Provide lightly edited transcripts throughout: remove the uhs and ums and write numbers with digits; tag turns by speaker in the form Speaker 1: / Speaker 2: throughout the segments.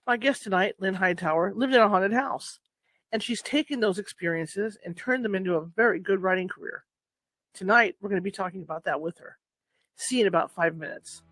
Speaker 1: My guest tonight, Lynn Hightower, lived in a haunted house, and she's taken those experiences and turned them into a very good writing career. Tonight, we're going to be talking about that with her. See you in about 5 minutes.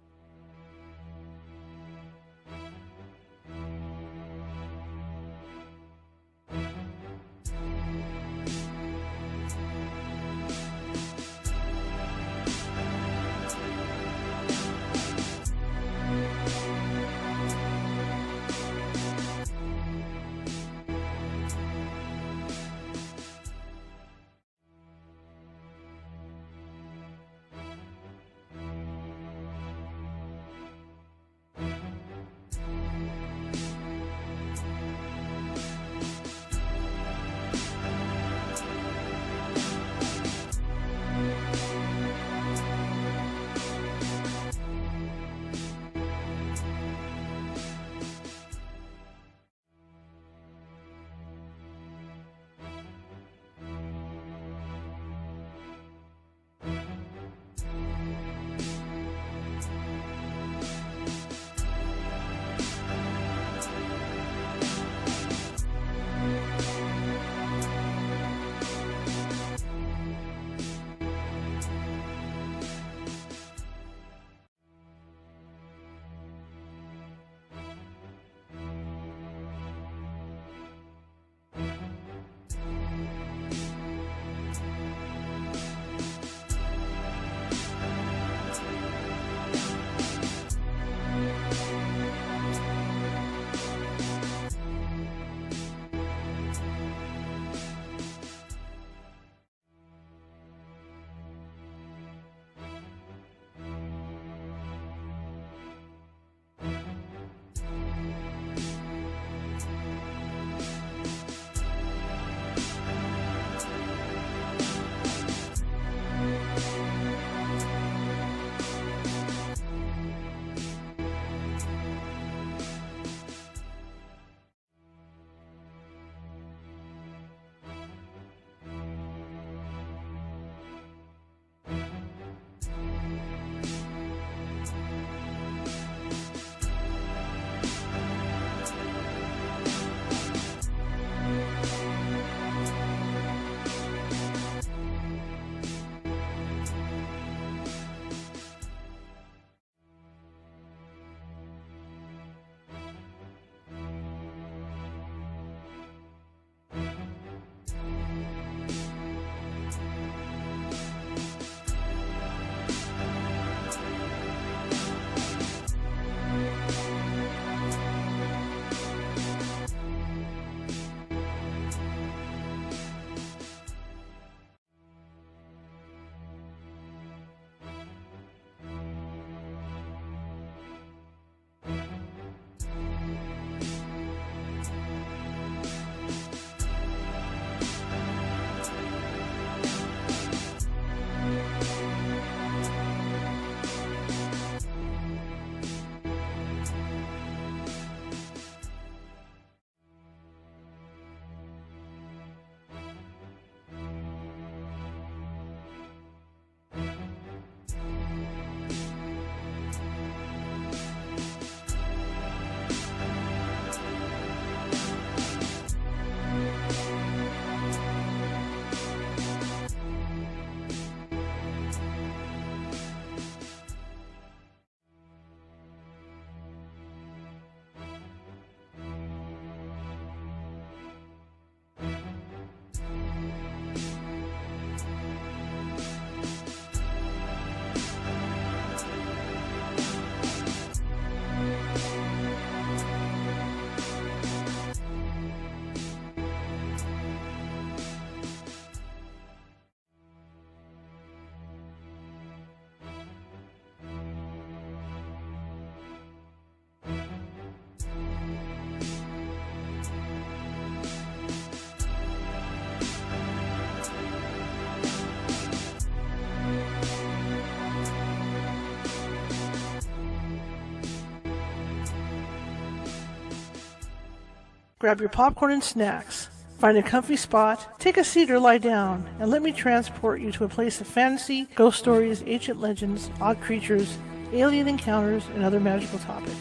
Speaker 1: Grab your popcorn and snacks. Find a comfy spot, take a seat or lie down, and let me transport you to a place of fantasy, ghost stories, ancient legends, odd creatures, alien encounters, and other magical topics.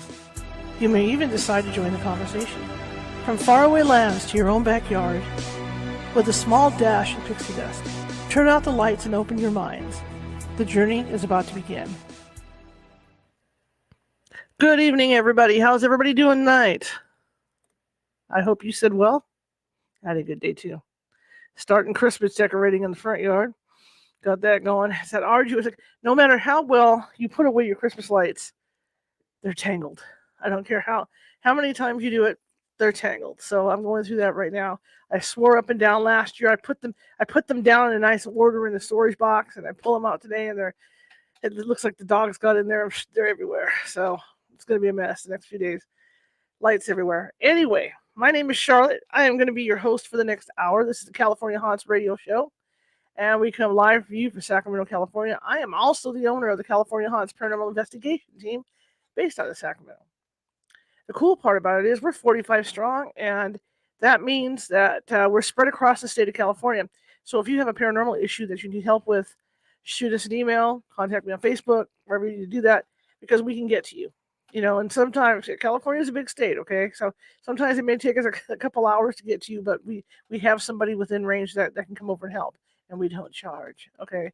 Speaker 1: You may even decide to join the conversation. From faraway lands to your own backyard, with a small dash of pixie dust, turn out the lights and open your minds. The journey is about to begin. Good evening, everybody. How's everybody doing tonight? I hope you said well. I had a good day, too. Starting Christmas decorating in the front yard. Got that going. It's that arduous. No matter how well you put away your Christmas lights, they're tangled. I don't care how many times you do it, they're tangled. So I'm going through that right now. I swore up and down last year. I put them down in a nice order in the storage box, and I pull them out today, and it looks like the dogs got in there. They're everywhere. So it's going to be a mess the next few days. Lights everywhere. Anyway, my name is Charlotte. I am going to be your host for the next hour. This is the California Haunts radio show, and we come live for you for Sacramento, California. I am also the owner of the California Haunts Paranormal Investigation Team based out of Sacramento. The cool part about it is we're 45 strong, and that means that we're spread across the state of California. So if you have a paranormal issue that you need help with, shoot us an email, contact me on Facebook, wherever you do that, because we can get to you. And sometimes California is a big state, okay? So sometimes it may take us a couple hours to get to you, but we have somebody within range that can come over and help, and we don't charge, okay?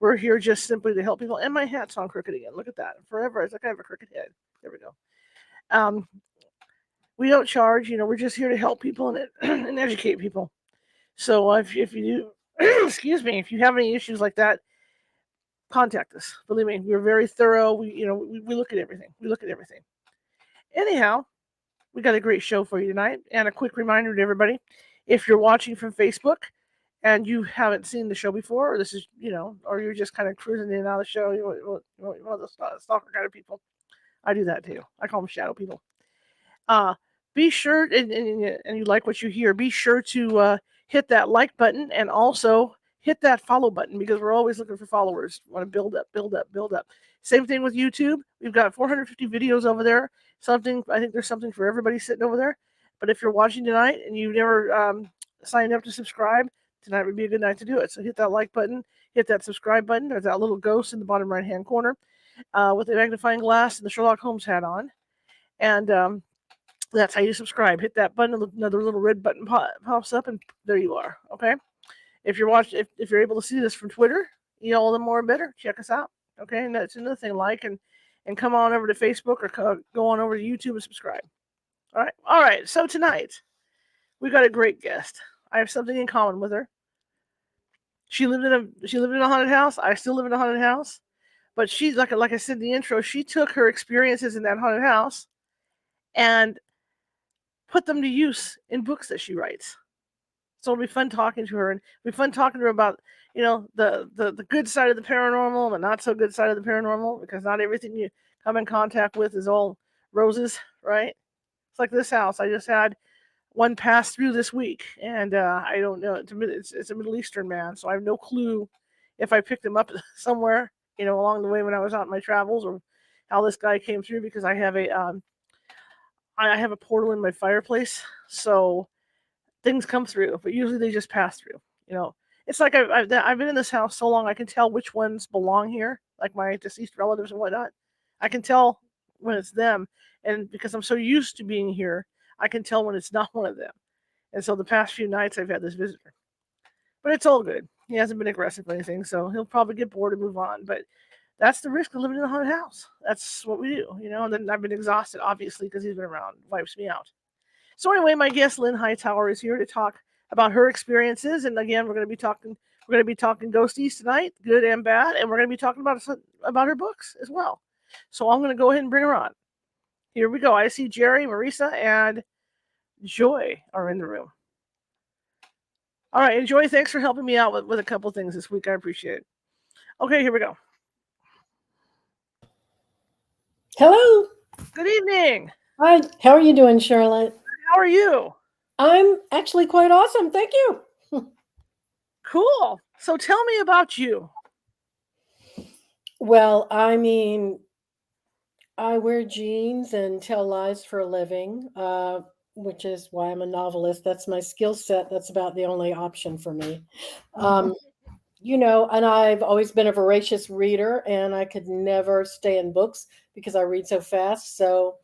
Speaker 1: We're here just simply to help people. And my hat's on crooked again. Look at that. Forever, it's like I have a crooked head. There we go. We don't charge, we're just here to help people and educate people. So if you do, excuse me, if you have any issues like that, contact us. Believe me, we're very thorough. We look at everything. Anyhow, we got a great show for you tonight. And a quick reminder to everybody, if you're watching from Facebook and you haven't seen the show before, or this is, or you're just kind of cruising in and out of the show, you're one of those stalker kind of people. I do that too. I call them shadow people. Be sure, and you like what you hear, be sure to hit that like button and also hit that follow button, because we're always looking for followers. We want to build up. Same thing with YouTube. We've got 450 videos over there. I think there's something for everybody sitting over there. But if you're watching tonight and you've never signed up to subscribe, tonight would be a good night to do it. So hit that like button, hit that subscribe button. There's that little ghost in the bottom right-hand corner with a magnifying glass and the Sherlock Holmes hat on. And that's how you subscribe. Hit that button, another little red button pops up, and there you are. Okay. If you're watching, if you're able to see this from Twitter, all the more better. Check us out. Okay, and that's another thing. Like and come on over to Facebook or go on over to YouTube and subscribe. All right. So tonight we got a great guest. I have something in common with her. She lived in a haunted house. I still live in a haunted house, but she's like I said in the intro. She took her experiences in that haunted house and put them to use in books that she writes. So it'll be fun talking to her, and it'll be fun talking to her about, the good side of the paranormal and the not so good side of the paranormal, because not everything you come in contact with is all roses, right? It's like this house. I just had one pass through this week, and I don't know. It's a Middle Eastern man, so I have no clue if I picked him up somewhere, along the way when I was out in my travels, or how this guy came through, because I have a portal in my fireplace, so things come through, but usually they just pass through. It's like I've been in this house so long, I can tell which ones belong here, like my deceased relatives and whatnot. I can tell when it's them, and because I'm so used to being here, I can tell when it's not one of them. And so the past few nights I've had this visitor, but it's all good. He hasn't been aggressive or anything, so he'll probably get bored and move on. But that's the risk of living in a haunted house. That's what we do, And then I've been exhausted, obviously, because he's been around, wipes me out. So anyway, my guest Lynn Hightower is here to talk about her experiences, and again, we're going to be talking ghosties tonight, good and bad, and we're going to be talking about her books as well. So I'm going to go ahead and bring her on. Here we go. I see Jerry, Marisa, and Joy are in the room. All right, and Joy, thanks for helping me out with a couple things this week. I appreciate it. Okay, here we go.
Speaker 2: Hello.
Speaker 1: Good evening.
Speaker 2: Hi. How are you doing, Charlotte?
Speaker 1: How are you?
Speaker 2: I'm actually quite awesome. Thank you.
Speaker 1: Cool. So tell me about you.
Speaker 2: Well, I mean, I wear jeans and tell lies for a living, which is why I'm a novelist. That's my skill set. That's about the only option for me. And I've always been a voracious reader, and I could never stay in books because I read so fast. So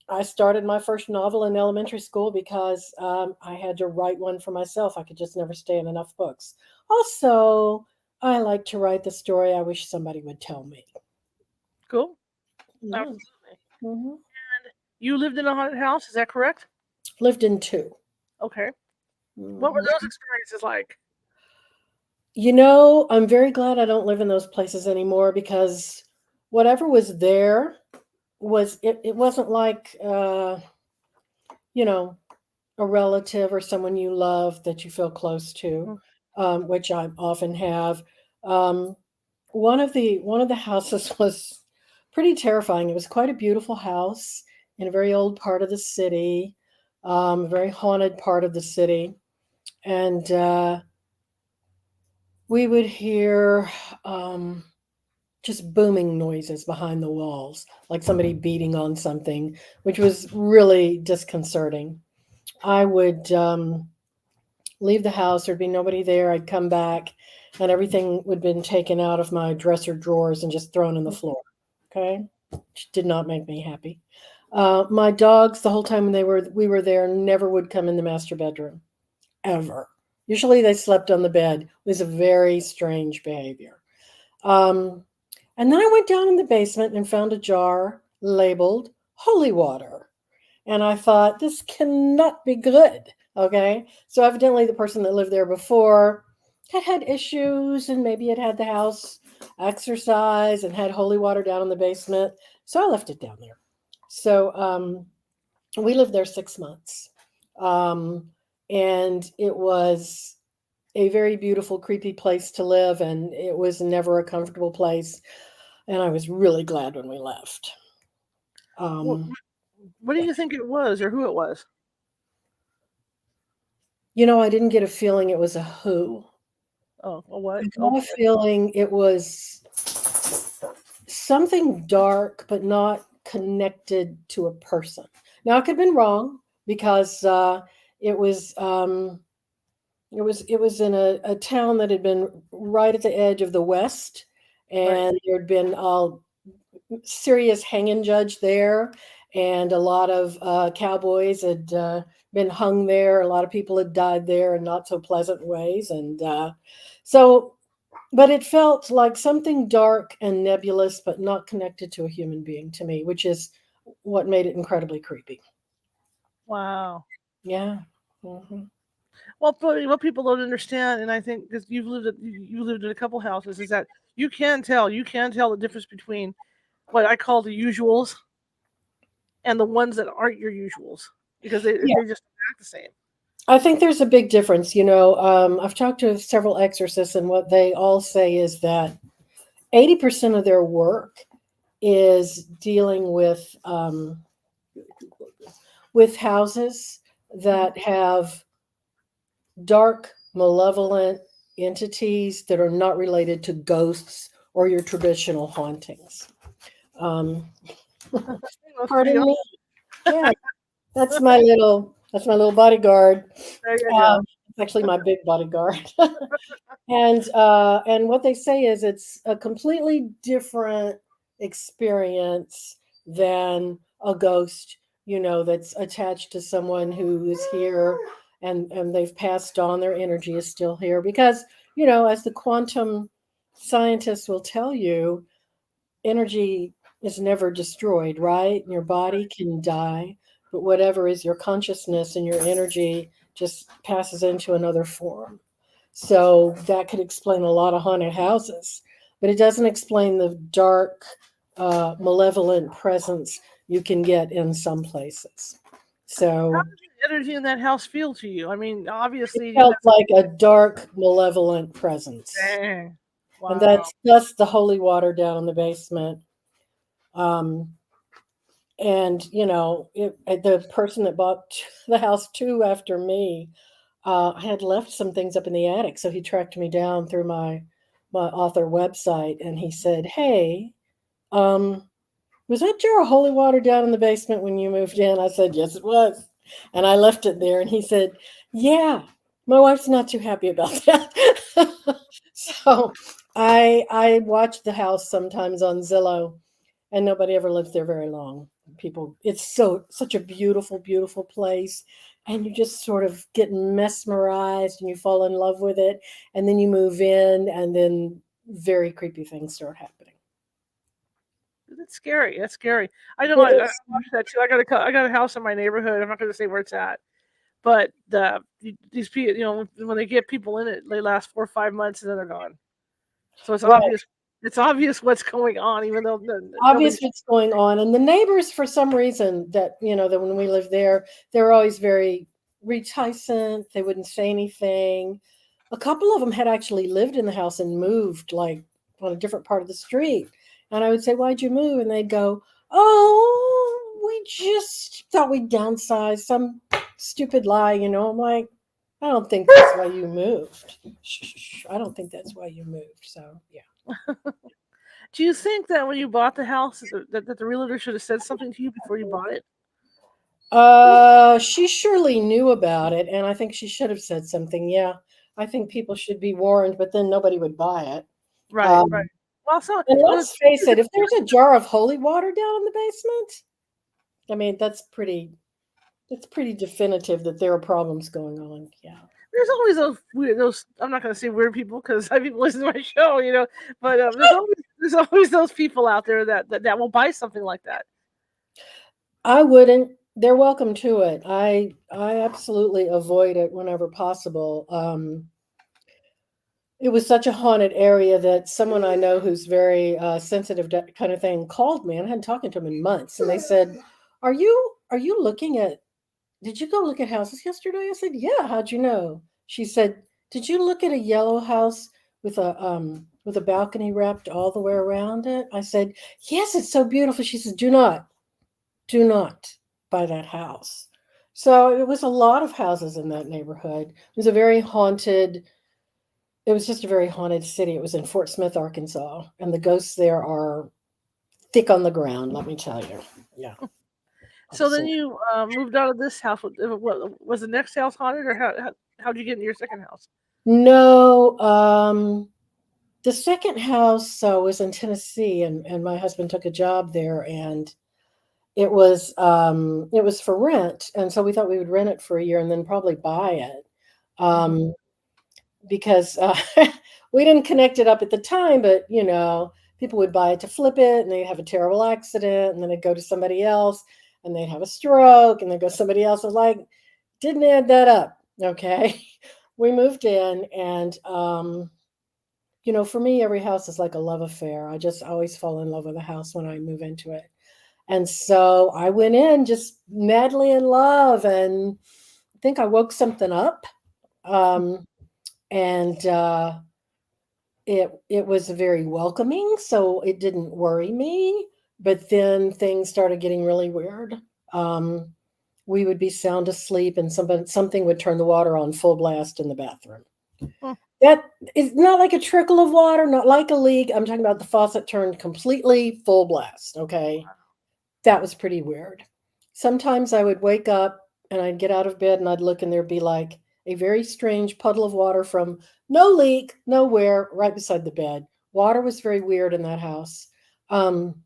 Speaker 2: I started my first novel in elementary school because I had to write one for myself. I could just never stay in enough books. Also, I like to write the story I wish somebody would tell me.
Speaker 1: Cool.
Speaker 2: Yeah.
Speaker 1: Absolutely.
Speaker 2: Hmm.
Speaker 1: You lived in a haunted house, is that correct?
Speaker 2: Lived in two.
Speaker 1: Okay. What were
Speaker 2: Hmm.
Speaker 1: those experiences like?
Speaker 2: I'm very glad I don't live in those places anymore because whatever was there it wasn't like you know a relative or someone you love that you feel close to,
Speaker 1: Mm.
Speaker 2: which I often have. Um, one of the houses was pretty terrifying. It was quite a beautiful house in a very old part of the city, a very haunted part of the city, and we would hear um, just booming noises behind the walls, like somebody beating on something, which was really disconcerting. I would leave the house, there'd be nobody there. I'd come back, and everything would have been taken out of my dresser drawers and just thrown on the floor. Okay, which did not make me happy. My dogs, the whole time we were there, never would come in the master bedroom ever. Usually they slept on the bed. It was a very strange behavior. Um, and then I went down in the basement and found a jar labeled holy water. And I thought, this cannot be good. Okay. So evidently the person that lived there before had issues and maybe had the house exercise and had holy water down in the basement. So I left it down there. So we lived there 6 months. Um, and it was a very beautiful, creepy place to live. And it was never a comfortable place. And I was really glad when we left.
Speaker 1: What,
Speaker 2: Um,
Speaker 1: what do you think it was or who it was?
Speaker 2: I didn't get a feeling it was a who.
Speaker 1: Oh, a what?
Speaker 2: I got a
Speaker 1: Okay.
Speaker 2: feeling it was something dark, but not connected to a person. Now, I could have been wrong because it was um, it was in a town that had been right at the edge of the West,
Speaker 1: Right.
Speaker 2: and there'd been a serious hanging judge there, and a lot of cowboys had been hung there. A lot of people had died there in not so pleasant ways, and so but it felt like something dark and nebulous, but not connected to a human being to me, which is what made it incredibly creepy.
Speaker 1: Wow.
Speaker 2: Yeah. Hmm.
Speaker 1: Well, but what people don't understand, and I think because you lived in a couple houses, is that you can tell the difference between what I call the usuals and the ones that aren't your usuals because
Speaker 2: Yeah.
Speaker 1: they just act the same.
Speaker 2: I think there's a big difference. I've talked to several exorcists, and what they all say is that 80% of their work is dealing with houses
Speaker 1: Mhm.
Speaker 2: that have dark, malevolent entities that are not related to ghosts or your traditional hauntings. Um,
Speaker 1: That's pretty
Speaker 2: Pardon
Speaker 1: awesome.
Speaker 2: me. Yeah, that's my little bodyguard.
Speaker 1: There you go.
Speaker 2: It's actually my big bodyguard. And what they say is it's a completely different experience than a ghost, that's attached to someone who is here, and they've passed on, their energy is still here because, as the quantum scientists will tell you, energy is never destroyed, right? Your body can die, but whatever is your consciousness and your energy just passes into another form. So that could explain a lot of haunted houses, but it doesn't explain the dark, malevolent presence you can get in some places.
Speaker 1: How
Speaker 2: So
Speaker 1: does the energy in that house feel to you? I mean,
Speaker 2: it
Speaker 1: obviously you
Speaker 2: felt
Speaker 1: had some.
Speaker 2: like a dark, malevolent presence.
Speaker 1: Dang.
Speaker 2: And
Speaker 1: Wow.
Speaker 2: that's the holy water down in the basement. Um, and the person that bought the house too after me, I had left some things up in the attic, so he tracked me down through my author website, and he said, "Hey, um, was that jar of holy water down in the basement when you moved in?" I said, "Yes, it was," and I left it there. And he said, "Yeah, my wife's not too happy about that." So I watch the house sometimes on Zillow, and nobody ever lives there very long. people. It's such a beautiful, beautiful place, and you just sort of get mesmerized and you fall in love with it, and then you move in, and then very creepy things start happening.
Speaker 1: That's scary. That's scary. I know.
Speaker 2: It
Speaker 1: I
Speaker 2: is.
Speaker 1: watched that too. I got a house in my neighborhood. I'm not going to say where it's at, but these people, when they get people in it, they last 4 or 5 months and then they're gone. So it's
Speaker 2: Right.
Speaker 1: obvious. It's obvious what's going on, even though
Speaker 2: Obvious
Speaker 1: nobody's
Speaker 2: what's going on, and the neighbors, for some reason, that when we lived there, they were always very reticent. They wouldn't say anything. A couple of them had actually lived in the house and moved, like, on a different part of the street, and I would say, "Why'd you move?" And they'd go, "Oh, we just thought we'd downsize, some stupid lie." I'm like, "I don't think that's why you moved. Shh, shh, shh. I don't think that's why you moved." So yeah.
Speaker 1: Do you think that when you bought the house, that the realtor should have said something to you before you bought it?
Speaker 2: She surely knew about it, and I think she should have said something. Yeah, I think people should be warned, but then nobody would buy it.
Speaker 1: Right, right.
Speaker 2: Um,
Speaker 1: Well, so
Speaker 2: and
Speaker 1: well,
Speaker 2: let's face it, if there's a jar of holy water down in the basement, I mean that's pretty definitive that there are problems going on. Yeah.
Speaker 1: there's always those weird, those I'm not going to say weird people because I people listen to my show, but there's always those people out there that will buy something like that.
Speaker 2: I wouldn't. They're welcome to it. I absolutely avoid it whenever possible. It was such a haunted area that someone I know who's very sensitive to that kind of thing called me, and I hadn't talked to him in months. And they said, "Are you looking at? Did you go look at houses yesterday?" I said, "Yeah. How'd you know?" She said, "Did you look at a yellow house with a balcony wrapped all the way around it?" I said, "Yes, it's so beautiful." She said, do not buy that house." So it was a lot of houses in that neighborhood. It was just a very haunted city. It was in Fort Smith, Arkansas, and the ghosts there are thick on the ground, let me tell you. Yeah,
Speaker 1: So then
Speaker 2: absolutely.
Speaker 1: you moved out of this house. Was the next house haunted, or how'd you get into your second house?
Speaker 2: No, the second house was in Tennessee, and my husband took a job there, and it was for rent, and so we thought we would rent it for a year and then probably buy it.
Speaker 1: Hmm.
Speaker 2: Um, because we didn't connect it up at the time, but people would buy it to flip it, and they'd have a terrible accident, and then it'd go to somebody else, and they'd have a stroke, and then go to somebody else. I was like, didn't add that up. Okay, we moved in, and for me, every house is like a love affair. I just always fall in love with a house when I move into it, and so I went in just madly in love, and I think I woke something up. Um, and it was very welcoming, so it didn't worry me. But then things started getting really weird. Um, we would be sound asleep, and something would turn the water on full blast in the bathroom.
Speaker 1: Hmm.
Speaker 2: That is not like a trickle of water, not like a leak. I'm talking about the faucet turned completely full blast. Okay, that was pretty weird. Sometimes I would wake up and I'd get out of bed and I'd look, and there'd be like a very strange puddle of water from no leak, nowhere, right beside the bed. Water was very weird in that house. Um,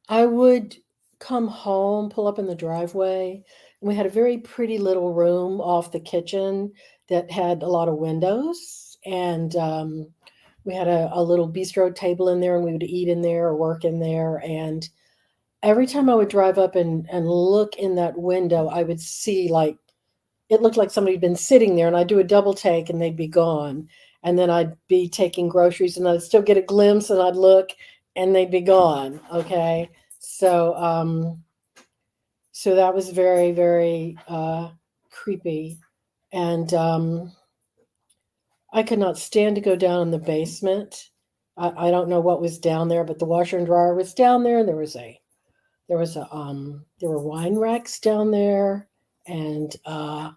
Speaker 2: I would come home, pull up in the driveway, and we had a very pretty little room off the kitchen that had a lot of windows. And we had a little bistro table in there, and we would eat in there or work in there. And every time I would drive up and look in that window, I would see, like, it looked like somebody had been sitting there, and I'd do a double take and they'd be gone. And then I'd be taking groceries and I'd still get a glimpse, and I'd look and they'd be gone. Okay. So that was very, very creepy. And I could not stand to go down in the basement. I don't know what was down there, but the washer and dryer was down there, and there were wine racks down there, and I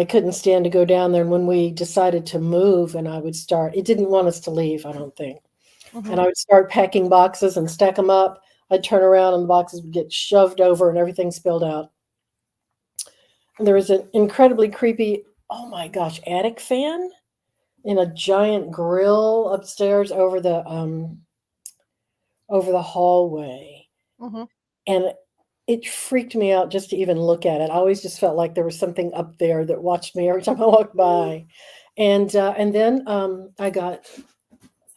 Speaker 2: couldn't stand to go down there. And when we decided to move, and it didn't want us to leave, I don't think.
Speaker 1: Hmm.
Speaker 2: And I would start packing boxes and stack them up. I'd turn around and the boxes would get shoved over and everything spilled out. And there was an incredibly creepy, oh my gosh, attic fan in a giant grill upstairs over the hallway.
Speaker 1: Hmm.
Speaker 2: and it freaked me out just to even look at it. I always just felt like there was something up there that watched me every time I walked by. And then I got,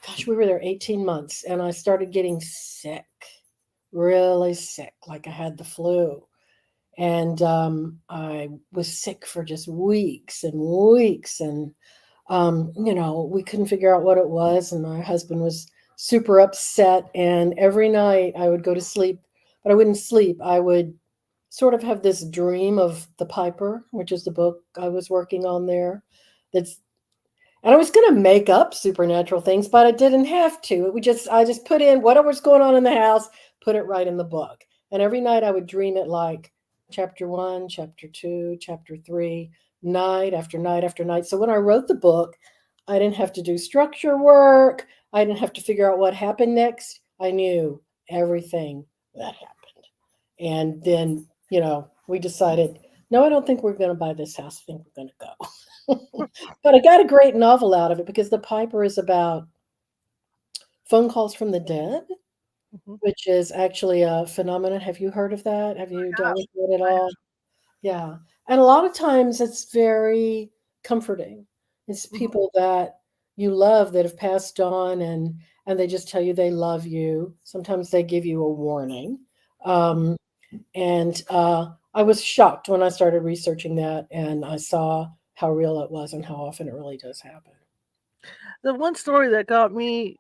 Speaker 2: gosh, we were there 18 months, and I started getting sick, really sick, like I had the flu. And I was sick for just weeks and weeks. And we couldn't figure out what it was. And my husband was super upset. And every night I would go to sleep, but I wouldn't sleep. I would sort of have this dream of The Piper, which is the book I was working on there. That's and I was going to make up supernatural things, but I didn't have to. I just put in whatever was going on in the house, put it right in the book. And every night I would dream it like chapter 1, chapter 2, chapter 3, night after night after night. So when I wrote the book, I didn't have to do structure work. I didn't have to figure out what happened next. I knew everything that happened. And then, we decided, no, I don't think we're going to buy this house. I think we're going to go. But I got a great novel out of it because The Piper is about phone calls from the dead,
Speaker 1: Mhm.
Speaker 2: which is actually a phenomenon. Have you heard of that? Have you dealt with it at
Speaker 1: I have.
Speaker 2: all? Yeah. And a lot of times it's very comforting. It's
Speaker 1: Mhm.
Speaker 2: people that you love that have passed on, and they just tell you they love you. Sometimes they give you a warning. Um, and I was shocked when I started researching that and I saw how real it was and how often it really does happen.
Speaker 1: The one story that got me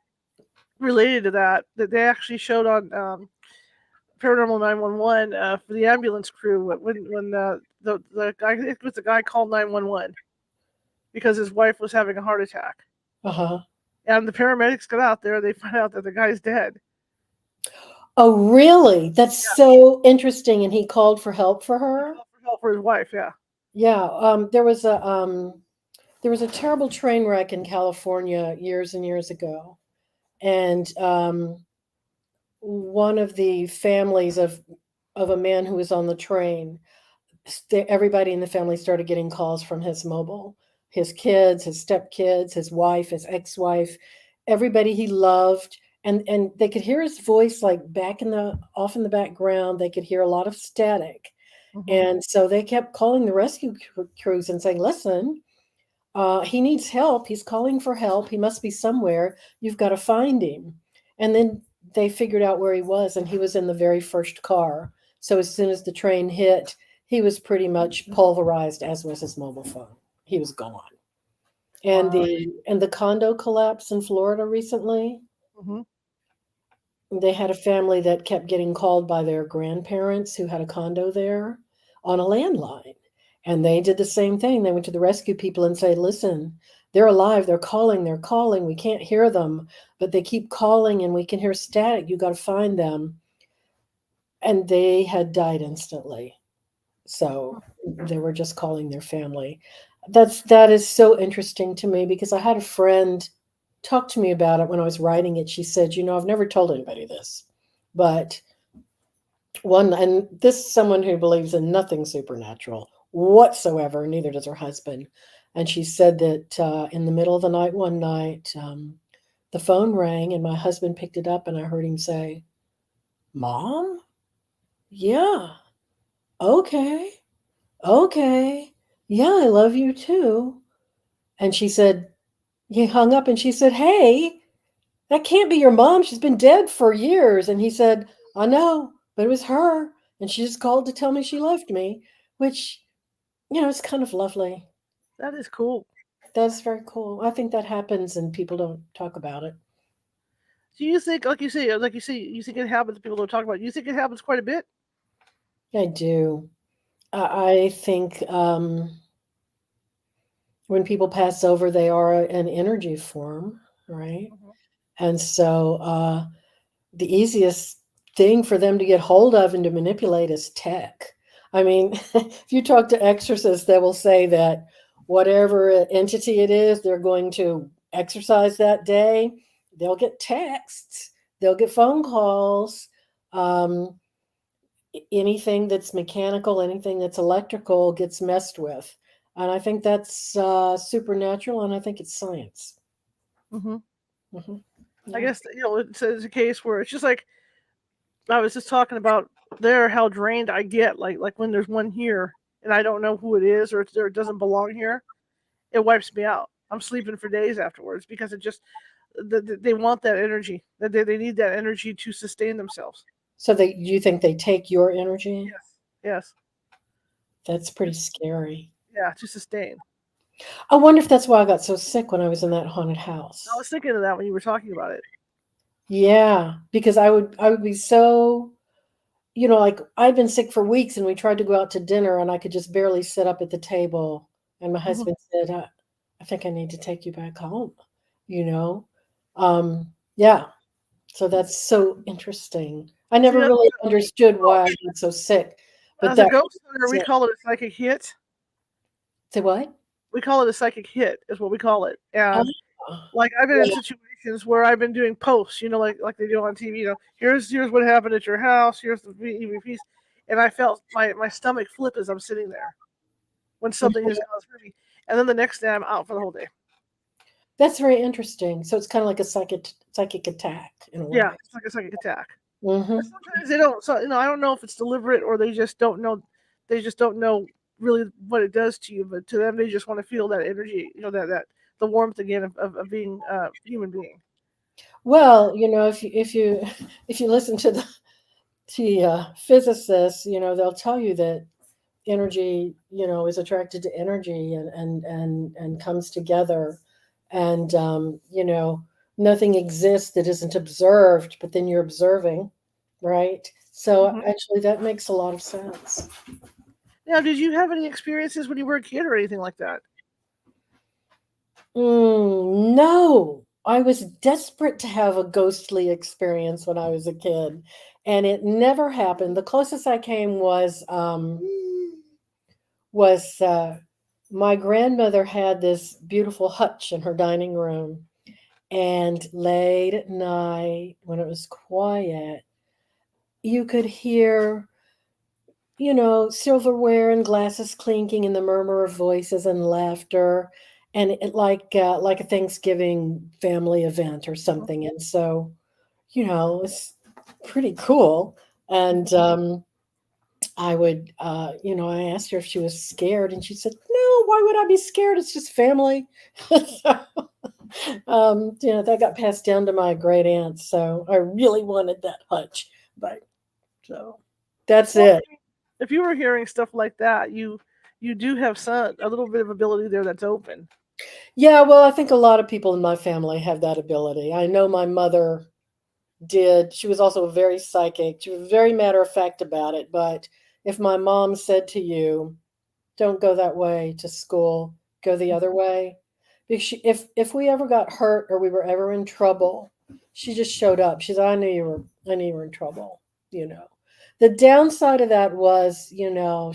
Speaker 1: related to that they actually showed on Paranormal 911 for the ambulance crew when the guy, it was the guy called 911 because his wife was having a heart attack,
Speaker 2: Uh huh.
Speaker 1: and the paramedics got out there. They find out that the guy's dead.
Speaker 2: Oh, really? That's
Speaker 1: Yeah,
Speaker 2: so interesting. And he called for help for
Speaker 1: he
Speaker 2: her.
Speaker 1: called for help for his wife. Yeah.
Speaker 2: Yeah. There was a terrible train wreck in California years and years ago, and one of the families of a man who was on the train, everybody in the family started getting calls from his mobile. His kids, his stepkids, his wife, his ex-wife, everybody he loved, and they could hear his voice like back in the off in the background. They could hear a lot of static,
Speaker 1: Hmm.
Speaker 2: and so they kept calling the rescue crews and saying, "Listen, he needs help. He's calling for help. He must be somewhere. You've got to find him." And then they figured out where he was, and he was in the very first car. So as soon as the train hit, he was pretty much pulverized, as was his mobile phone. He was gone. And
Speaker 1: Wow.
Speaker 2: the condo collapse in Florida recently,
Speaker 1: Hmm.
Speaker 2: they had a family that kept getting called by their grandparents who had a condo there on a landline. And they did the same thing. They went to the rescue people and said, "Listen, they're alive. They're calling. We can't hear them, but they keep calling and we can hear static. You got to find them." And they had died instantly. So they were just calling their family. That is so interesting to me because I had a friend talk to me about it when I was writing it. She said, "I've never told anybody this, but and this is someone who believes in nothing supernatural whatsoever, neither does her husband." And she said that in the middle of the night one night, the phone rang and my husband picked it up and I heard him say, "Mom? Yeah. Okay. Okay. Yeah, I love you too." And she said, he hung up and she said, "Hey, that can't be your mom. She's been dead for years." And he said, "I know, but it was her. And she just called to tell me she loved me," which, it's kind of lovely.
Speaker 1: That is cool.
Speaker 2: That's very cool. I think that happens and people don't talk about it.
Speaker 1: Do you think, like you say, you think it happens? People don't talk about it. You think it happens quite a bit?
Speaker 2: I do. I think when people pass over, they are an energy form, right?
Speaker 1: Hmm.
Speaker 2: And so the easiest thing for them to get hold of and to manipulate is tech. I mean, if you talk to exorcists, they will say that whatever entity it is they're going to exorcise that day, they'll get texts, they'll get phone calls, um, anything that's mechanical, anything that's electrical gets messed with. And I think that's supernatural, and I think it's science.
Speaker 1: Hmm.
Speaker 2: Hmm.
Speaker 1: I
Speaker 2: Yeah.
Speaker 1: guess it's a case where it's just like I was just talking about. There, how drained I get. Like when there's one here and I don't know who it is, or it doesn't belong here, it wipes me out. I'm sleeping for days afterwards because it just they want that energy. They need that energy to sustain themselves.
Speaker 2: So you think they take your energy?
Speaker 1: Yes. Yes.
Speaker 2: That's pretty scary.
Speaker 1: Yeah, to sustain.
Speaker 2: I wonder if that's why I got so sick when I was in that haunted
Speaker 1: I
Speaker 2: house.
Speaker 1: was thinking of that when you were talking about it.
Speaker 2: Yeah, because I would be so, like I'd been sick for weeks and we tried to go out to dinner and I could just barely sit up at the table. And my
Speaker 1: Mhm.
Speaker 2: husband said, I think I need to take you back home, you know? Yeah, so that's so interesting. I
Speaker 1: See,
Speaker 2: never really understood why I got so sick, but
Speaker 1: as a
Speaker 2: that
Speaker 1: ghost hunter,
Speaker 2: was
Speaker 1: we
Speaker 2: it.
Speaker 1: call it a psychic hit.
Speaker 2: Say what?
Speaker 1: We call it a psychic hit, is what we call it.
Speaker 2: Oh,
Speaker 1: And like I've been in
Speaker 2: yeah.
Speaker 1: situations where I've been doing posts, like they do on TV. Here's what happened at your house. Here's the EVPs, and I felt my stomach flip as I'm sitting there when something has gone through me, and then the next day I'm out for the whole day.
Speaker 2: That's very interesting. So it's kind of like a psychic attack in a
Speaker 1: Yeah,
Speaker 2: way.
Speaker 1: it's like a psychic attack.
Speaker 2: Hmm.
Speaker 1: And sometimes they don't. So I don't know if it's deliberate or they just don't know. They just don't know really what it does to you. But to them, they just want to feel that energy. That the warmth again of being a human being.
Speaker 2: Well, if you if you listen to the physicists, they'll tell you that energy, is attracted to energy and comes together, and nothing exists that isn't observed, but then you're observing, right? So
Speaker 1: Hmm.
Speaker 2: actually, that makes a lot of sense.
Speaker 1: Now, did you have any experiences when you were a kid or anything like that?
Speaker 2: No, I was desperate to have a ghostly experience when I was a kid, and it never happened. The closest I came was my grandmother had this beautiful hutch in her dining room, and late at night when it was quiet, you could hear, silverware and glasses clinking and the murmur of voices and laughter, and it like a Thanksgiving family event or something. And so, it's pretty cool. And I asked her if she was scared, and she said, "No, why would I be scared? It's just family." So, that got passed down to my great aunt. So I really wanted that hutch, but so that's
Speaker 1: Well,
Speaker 2: it.
Speaker 1: if you were hearing stuff like that, you do have a little bit of ability there that's open.
Speaker 2: Yeah, well, I think a lot of people in my family have that ability. I know my mother did. She was also very psychic. She was very matter of fact about it. But if my mom said to you, "Don't go that way to school, go the other way," because if we ever got hurt or we were ever in trouble, she just showed up. She said, I knew you were in trouble." You know. The downside of that was,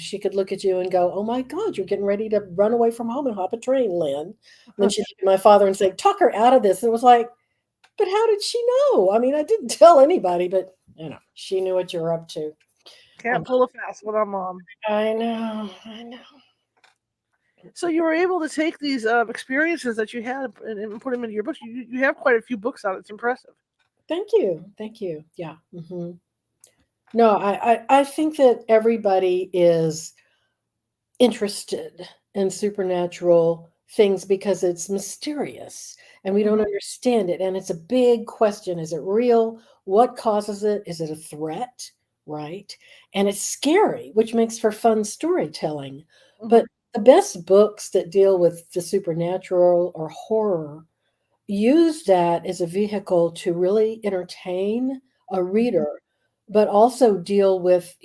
Speaker 2: she could look at you and go, "Oh my God, you're getting ready to run away from home and hop a train, Lynn." And then she'd look at my father and say, "Talk her out of this." And it was like, but how did she know? I mean, I didn't tell anybody, but she knew what you were up to. Um,
Speaker 1: Can't pull a fast one on mom.
Speaker 2: I know, I know.
Speaker 1: So you were able to take these experiences that you had and put them into your books. You have quite a few books out. It's impressive.
Speaker 2: Thank you, thank you. Yeah. No, I think that everybody is interested in supernatural things because it's mysterious and we don't
Speaker 1: Hmm.
Speaker 2: understand it. And it's a big question. Is it real? What causes it? Is it a threat? Right. And it's scary, which makes for fun storytelling.
Speaker 1: Hmm.
Speaker 2: But the best books that deal with the supernatural or horror use that as a vehicle to really entertain a reader, but also deal with,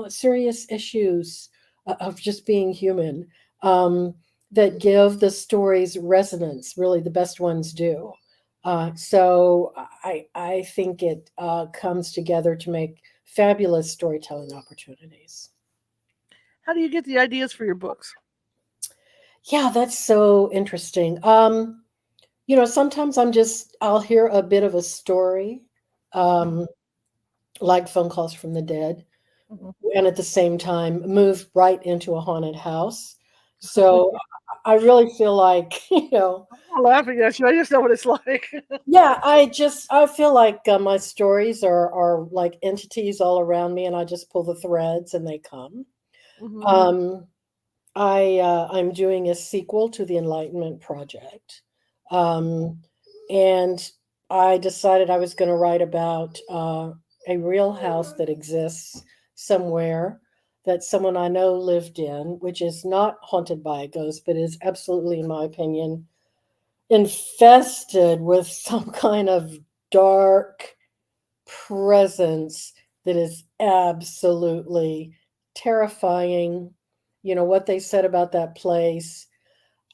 Speaker 2: serious issues of just being human, that give the stories resonance. Really, the best ones do. So I think it comes together to make fabulous storytelling opportunities.
Speaker 1: How do you get the ideas for your books?
Speaker 2: Yeah, that's so interesting. Sometimes I'll hear a bit of a story,
Speaker 1: Hmm.
Speaker 2: um, like Phone Calls from the Dead,
Speaker 1: Hmm.
Speaker 2: and at the same time move right into a haunted house. So I really feel like,
Speaker 1: I'm not laughing at you. I just know what it's like.
Speaker 2: yeah, I feel like my stories are like entities all around me, and I just pull the threads and they come.
Speaker 1: Hmm.
Speaker 2: Um, I'm doing a sequel to the Enlightenment Project, um, and I decided I was going to write about a real house that exists somewhere that someone I know lived in, which is not haunted by a ghost, but is absolutely, in my opinion, infested with some kind of dark presence that is absolutely terrifying. What they said about that place.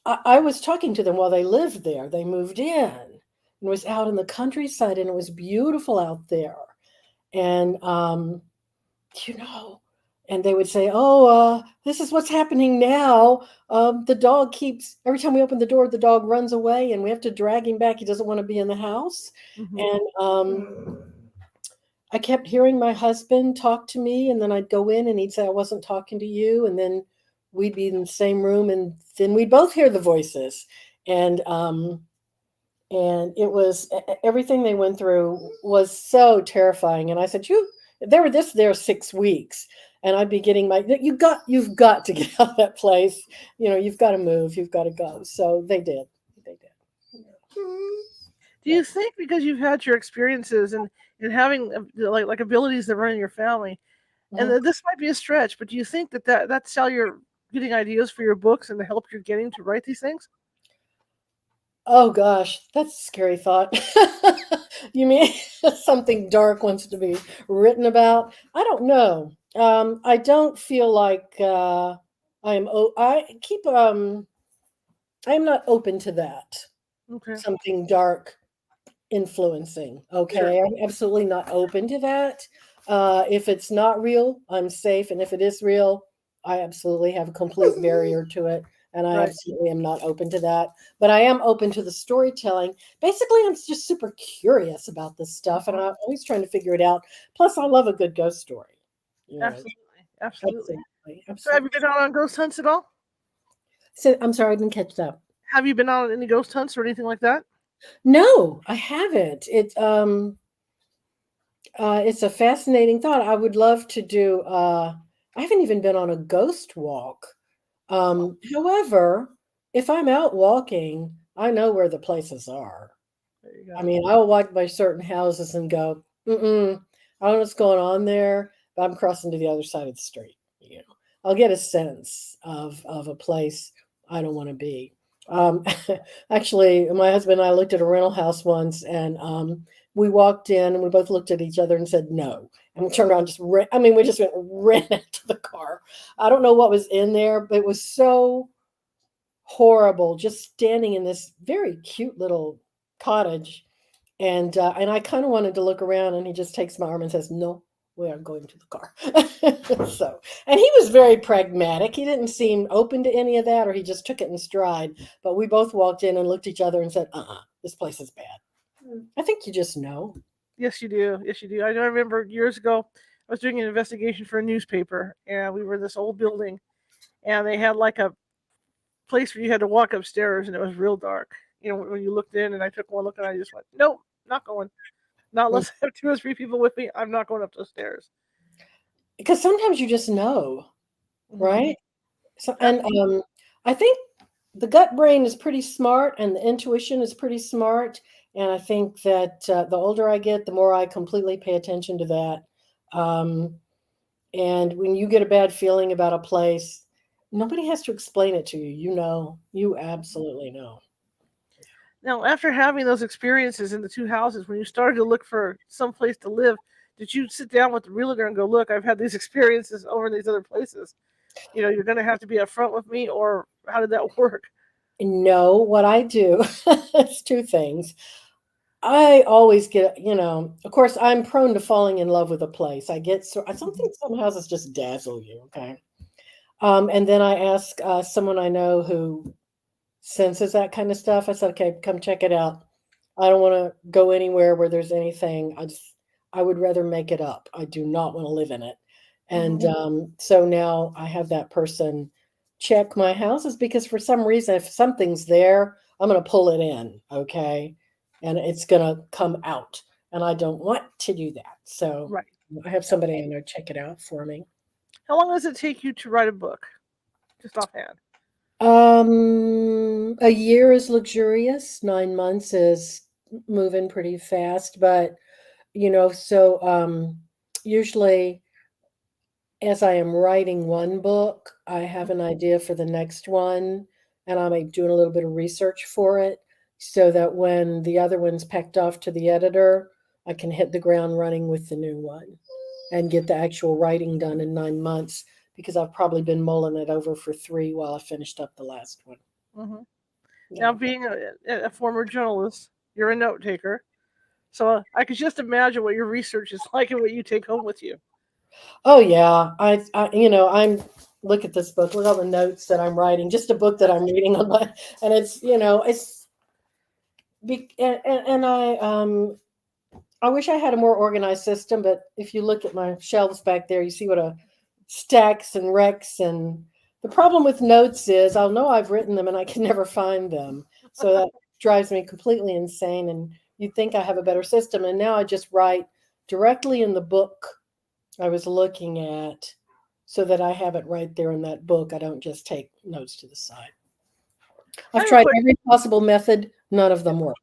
Speaker 2: I was talking to them while they lived there. They moved in and was out in the countryside, and it was beautiful out there. And you know, and they would say, "Oh, this is what's happening now. The dog keeps every time we open the door, the dog runs away, and we have to drag him back. He doesn't want to be in the house."
Speaker 1: Hmm.
Speaker 2: And I kept hearing my husband talk to me, and then I'd go in, and he'd say, "I wasn't talking to you," and then we'd be in the same room, and then we'd both hear the voices, and it was everything they went through was so terrifying. And I said, they were there 6 weeks, and I'd be getting you've got to get out of that place. You've got to move, you've got to go. So they did.
Speaker 1: Do you think because you've had your experiences and having like abilities that run in your family, and
Speaker 2: Mhm.
Speaker 1: this might be a stretch, but do you think that's how you're getting ideas for your books and the help you're getting to write these things?
Speaker 2: Oh gosh, that's a scary thought. You mean something dark wants to be written about? I don't know. I don't feel like I am not open to that.
Speaker 1: Okay,
Speaker 2: Something dark influencing.
Speaker 1: sure.
Speaker 2: Okay, I'm absolutely not open to that. If it's not real, I'm safe, and if it is real, I absolutely have a complete barrier to it, and I
Speaker 1: Right.
Speaker 2: absolutely am not open to that. But I am open to the storytelling. Basically, I'm just super curious about this stuff, and
Speaker 1: Mhm.
Speaker 2: I'm always trying to figure it out. Plus, I love a good ghost story. You know,
Speaker 1: Absolutely. Absolutely.
Speaker 2: absolutely,
Speaker 1: So have you
Speaker 2: absolutely.
Speaker 1: been out on ghost hunts at all?
Speaker 2: So, I'm sorry, I didn't catch that.
Speaker 1: Have you been out on any ghost hunts or anything like that?
Speaker 2: No, I haven't. It's a fascinating thought. I would love to do. I haven't even been on a ghost walk. However, if I'm out walking, I know where the places are.
Speaker 1: There you
Speaker 2: I
Speaker 1: go.
Speaker 2: mean, I'll walk by certain houses and go, mm-mm, I don't know what's going on there, but I'm crossing to the other side of the street. I'll get a sense of a place I don't want to be. Um, Actually, my husband and I looked at a rental house once, and we walked in, and we both looked at each other and said no. And we turned around, and just ran. I mean, we just went ran into the car. I don't know what was in there, but it was so horrible. Just standing in this very cute little cottage, and I kind of wanted to look around, and he just takes my arm and says, "No, we are going to the car." So, and he was very pragmatic. He didn't seem open to any of that, or he just took it in stride. But we both walked in and looked at each other and said, this place is bad." I think you just know.
Speaker 1: Yes, you do. Yes, you do. I know. I remember years ago, I was doing an investigation for a newspaper, and we were in this old building, and they had like a place where you had to walk upstairs, and it was real dark. When you looked in, and I took one look, and I just went, "Nope, not going. Not
Speaker 2: Mm.
Speaker 1: unless I have two or three people with me. I'm not going up those stairs."
Speaker 2: Because sometimes you just know,
Speaker 1: Hmm.
Speaker 2: right? So, and
Speaker 1: Absolutely.
Speaker 2: I think the gut brain is pretty smart, and the intuition is pretty smart. And I think that the older I get, the more I completely pay attention to that. Um, and when you get a bad feeling about a place, nobody has to explain it to you. You absolutely know.
Speaker 1: Now, after having those experiences in the two houses, when you started to look for some place to live, did you sit down with the realtor and go, "Look, I've had these experiences over in these other places. You're going to have to be upfront with me," or how did that work?
Speaker 2: No, what I do is two things. I always get, of course, I'm prone to falling in love with a place. I don't
Speaker 1: Mhm.
Speaker 2: think some houses just dazzle you. Okay. And then I ask someone I know who senses that kind of stuff. I said, okay, come check it out. I don't want to go anywhere where there's anything. I would rather make it up. I do not want to live in it. And
Speaker 1: Mhm.
Speaker 2: so now I have that person check my houses because for some reason, if something's there, I'm going to pull it in, okay? And it's going to come out. And I don't want to do that. So
Speaker 1: Right.
Speaker 2: I have
Speaker 1: Yeah.
Speaker 2: somebody I know check it out for me.
Speaker 1: How long does it take you to write a book? Just offhand.
Speaker 2: A year is luxurious. 9 months is moving pretty fast, but usually as I am writing one book, I have an idea for the next one, and I'm doing a little bit of research for it so that when the other one's packed off to the editor, I can hit the ground running with the new one and get the actual writing done in 9 months because I've probably been mulling it over for 3 while I finished up the last one.
Speaker 1: Hmm. Now,
Speaker 2: Yeah.
Speaker 1: being a former journalist, you're a note taker. So I could just imagine what your research is like and what you take home with you.
Speaker 2: Oh yeah, I'm look at this book. Look at all the notes that I'm writing. Just a book that I'm reading on my, and it's and I wish I had a more organized system. But if you look at my shelves back there, you see what a stacks and wrecks. And the problem with notes is I'll know I've written them and I can never find them. So that drives me completely insane. And you'd think I have a better system, and now I just write directly in the book I was looking at so that I have it right there in that book. I don't just take notes to the side.
Speaker 1: I
Speaker 2: I've
Speaker 1: have a
Speaker 2: tried
Speaker 1: question.
Speaker 2: every possible method, none of them work.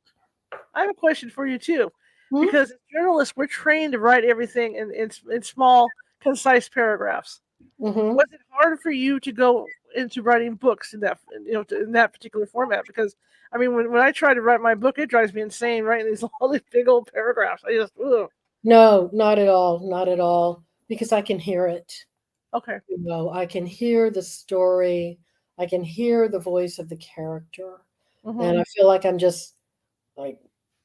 Speaker 1: I have a question for you too,
Speaker 2: Hmm.
Speaker 1: because as journalists, we're trained to write everything in small, concise paragraphs.
Speaker 2: Hmm.
Speaker 1: Was it hard for you to go into writing books in that in that particular format? Because I mean, when I try to write my book, it drives me insane writing these all these big old paragraphs. I just ugh.
Speaker 2: No, not at all. Not at all. Because I can hear it.
Speaker 1: Okay.
Speaker 2: I can hear the story. I can hear the voice of the character.
Speaker 1: Hmm.
Speaker 2: And I feel like I'm just like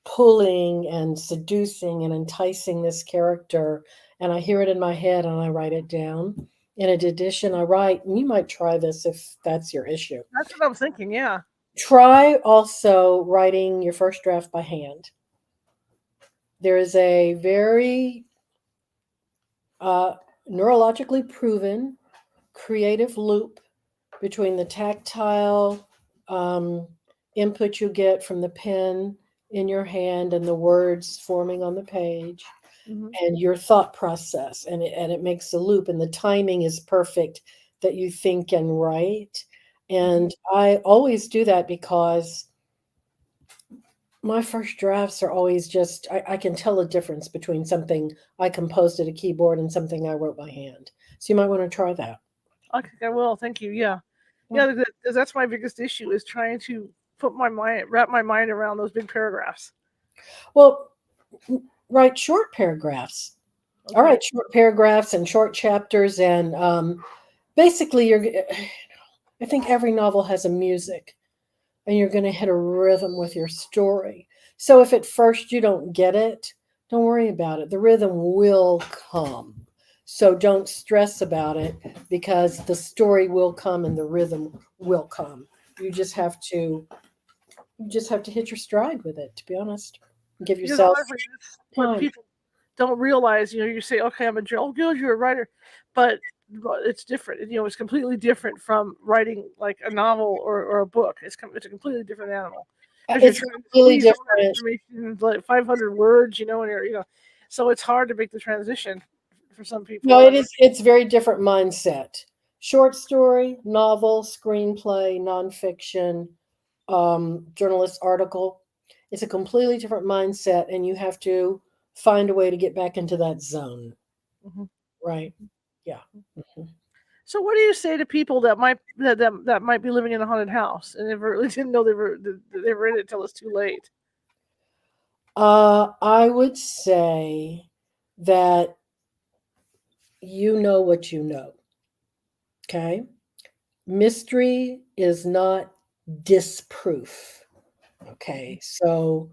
Speaker 2: pulling and seducing and enticing this character. And I hear it in my head and I write it down. In addition, I write, and you might try this if that's your issue.
Speaker 1: That's what I'm thinking. Yeah.
Speaker 2: Try also writing your first draft by hand. There is a very uh, neurologically proven creative loop between the tactile um, input you get from the pen in your hand and the words forming on the page
Speaker 1: Hmm.
Speaker 2: and your thought process, and it makes a loop, and the timing is perfect that you think and write.
Speaker 1: Hmm.
Speaker 2: And I always do that because my first drafts are always just I can tell a difference between something I composed at a keyboard and something I wrote by hand. So you might want to try that.
Speaker 1: Okay, I will. Thank you. Yeah.
Speaker 2: Yeah.
Speaker 1: Yeah. That's my biggest issue is trying to wrap my mind around those big paragraphs.
Speaker 2: Well, write short paragraphs. All
Speaker 1: Okay.
Speaker 2: right, short paragraphs and short chapters, and basically, I think every novel has a music, and you're going to hit a rhythm with your story. So if at first you don't get it, don't worry about it. The rhythm will come. So don't stress about it because the story will come and the rhythm will come. You just have to hit your stride with it, to be honest. Give
Speaker 1: Because
Speaker 2: yourself
Speaker 1: honestly, that's what
Speaker 2: time.
Speaker 1: people don't realize. You say, okay, I'm a journal. Good, you're a writer, but it's different. It's completely different from writing like a novel or a book. It's a completely different animal because you're
Speaker 2: It's
Speaker 1: trying to
Speaker 2: completely
Speaker 1: squeeze all that
Speaker 2: different.
Speaker 1: information into like 500 words. And so it's hard to make the transition for some
Speaker 2: No,
Speaker 1: people.
Speaker 2: it is. It's very different mindset. Short story, novel, screenplay, nonfiction, journalist article. It's a completely different mindset, and you have to find a way to get back into that zone.
Speaker 1: Mhm.
Speaker 2: Right? Yeah. Mhm.
Speaker 1: So, what do you say to people that might be living in a haunted house and never really didn't know they were in it till it's too late?
Speaker 2: I would say that you know what you know. Okay. Mystery is not disproof. Okay. So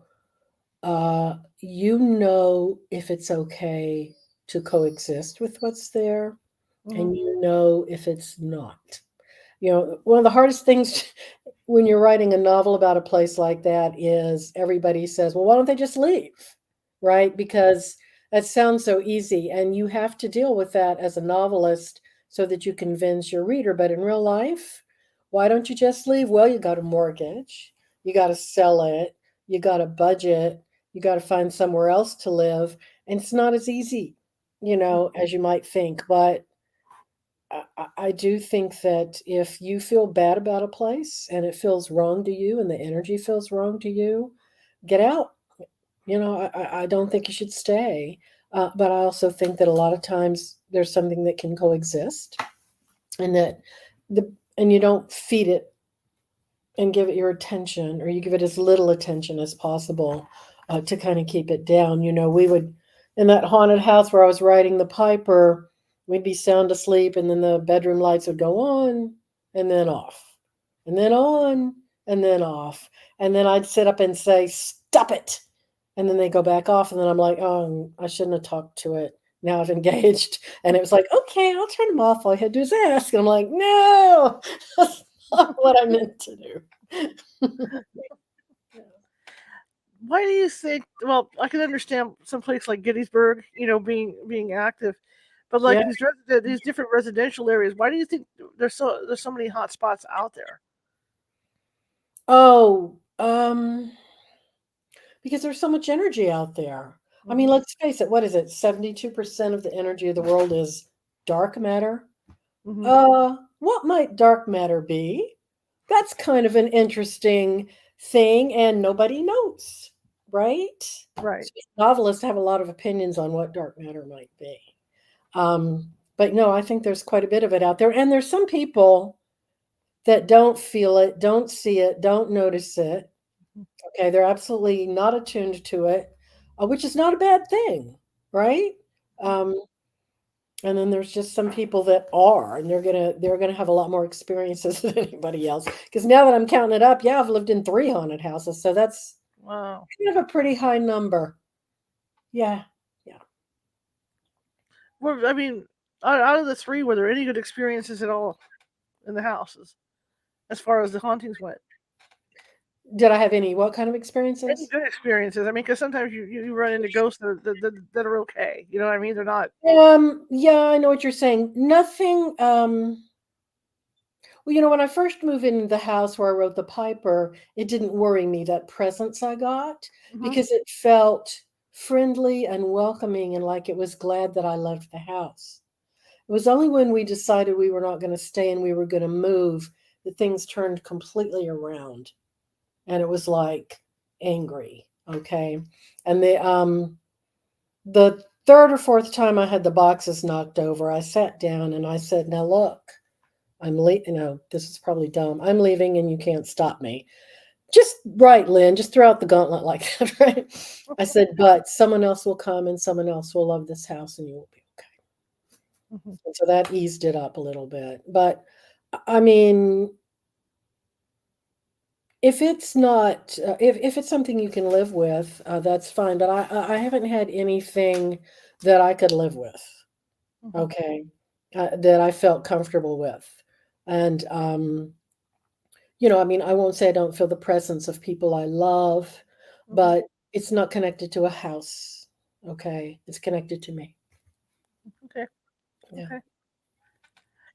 Speaker 2: you know if it's okay to coexist with what's there,
Speaker 1: Hmm.
Speaker 2: and you know if it's not. One of the hardest things when you're writing a novel about a place like that is everybody says, well, why don't they just leave? Right? Because that sounds so easy. And you have to deal with that as a novelist so that you convince your reader. But in real life, Why don't you just leave? Well, you got a mortgage, you got to sell it, you got a budget, you got to find somewhere else to live. And it's not as easy, as you might think. But I do think that if you feel bad about a place and it feels wrong to you and the energy feels wrong to you, get out. I don't think you should stay. But I also think that a lot of times there's something that can coexist, and that and you don't feed it and give it your attention, or you give it as little attention as possible to kind of keep it down. We would, in that haunted house where I was riding the Piper, we'd be sound asleep, and then the bedroom lights would go on and then off, and then on and then off. And then I'd sit up and say, "Stop it." And then they go back off. And then I'm like, "Oh, I shouldn't have talked to it. Now I've engaged." And it was like, "Okay, I'll turn them off. All I had to do is ask." And I'm like, "No, that's not what I meant to do."
Speaker 1: Why do you think? Well, I can understand some place like Gettysburg, being active, but like
Speaker 2: Yeah.
Speaker 1: these different residential areas. Why do you think there's so many hot spots out there?
Speaker 2: Oh, because there's so much energy out there. I mean,
Speaker 1: Hmm.
Speaker 2: let's face it. What is it? 72% of the energy of the world is dark matter.
Speaker 1: Hmm.
Speaker 2: What might dark matter be? That's kind of an interesting thing, and nobody knows, right?
Speaker 1: Right.
Speaker 2: So novelists have a lot of opinions on what dark matter might be. But no, I think there's quite a bit of it out there, and there's some people that don't feel it, don't see it, don't notice it. Okay, they're absolutely not attuned to it, which is not a bad thing, right? Um, and then there's just some people that are, and they're gonna have a lot more experiences than anybody else. Because now that I'm counting it up, yeah, I've lived in 3 haunted houses, so that's
Speaker 1: Wow.
Speaker 2: kind of a pretty high number. Yeah, yeah.
Speaker 1: Well, I mean, out of the three, were there any good experiences at all in the houses as far as the hauntings went?
Speaker 2: Did I have any what kind of
Speaker 1: Any
Speaker 2: experiences?
Speaker 1: good experiences? I mean, because sometimes you run into ghosts that are okay. You know what I mean? They're not.
Speaker 2: Yeah, I know what you're saying. Nothing. Well, when I first moved into the house where I wrote the Piper, it didn't worry me, that presence I got,
Speaker 1: Hmm.
Speaker 2: because it felt friendly and welcoming and like it was glad that I left the house. It was only when we decided we were not going to stay and we were going to move that things turned completely around. And it was like angry. Okay. And the third or fourth time I had the boxes knocked over, I sat down and I said, "Now look, I'm leaving. This is probably dumb. I'm leaving and you can't stop me." Just right, Lynn, just throw out the gauntlet like that, right? I said, "But someone else will come and someone else will love this house and you will be okay."
Speaker 1: Hmm.
Speaker 2: And so that eased it up a little bit. But I mean, if it's not, if it's something you can live with, that's fine. But I haven't had anything that I could live with.
Speaker 1: Hmm.
Speaker 2: Okay, that I felt comfortable with, and I mean, I won't say I don't feel the presence of people I love,
Speaker 1: Hmm.
Speaker 2: but it's not connected to a house. Okay, it's connected to me.
Speaker 1: Okay.
Speaker 2: Yeah.
Speaker 1: Okay.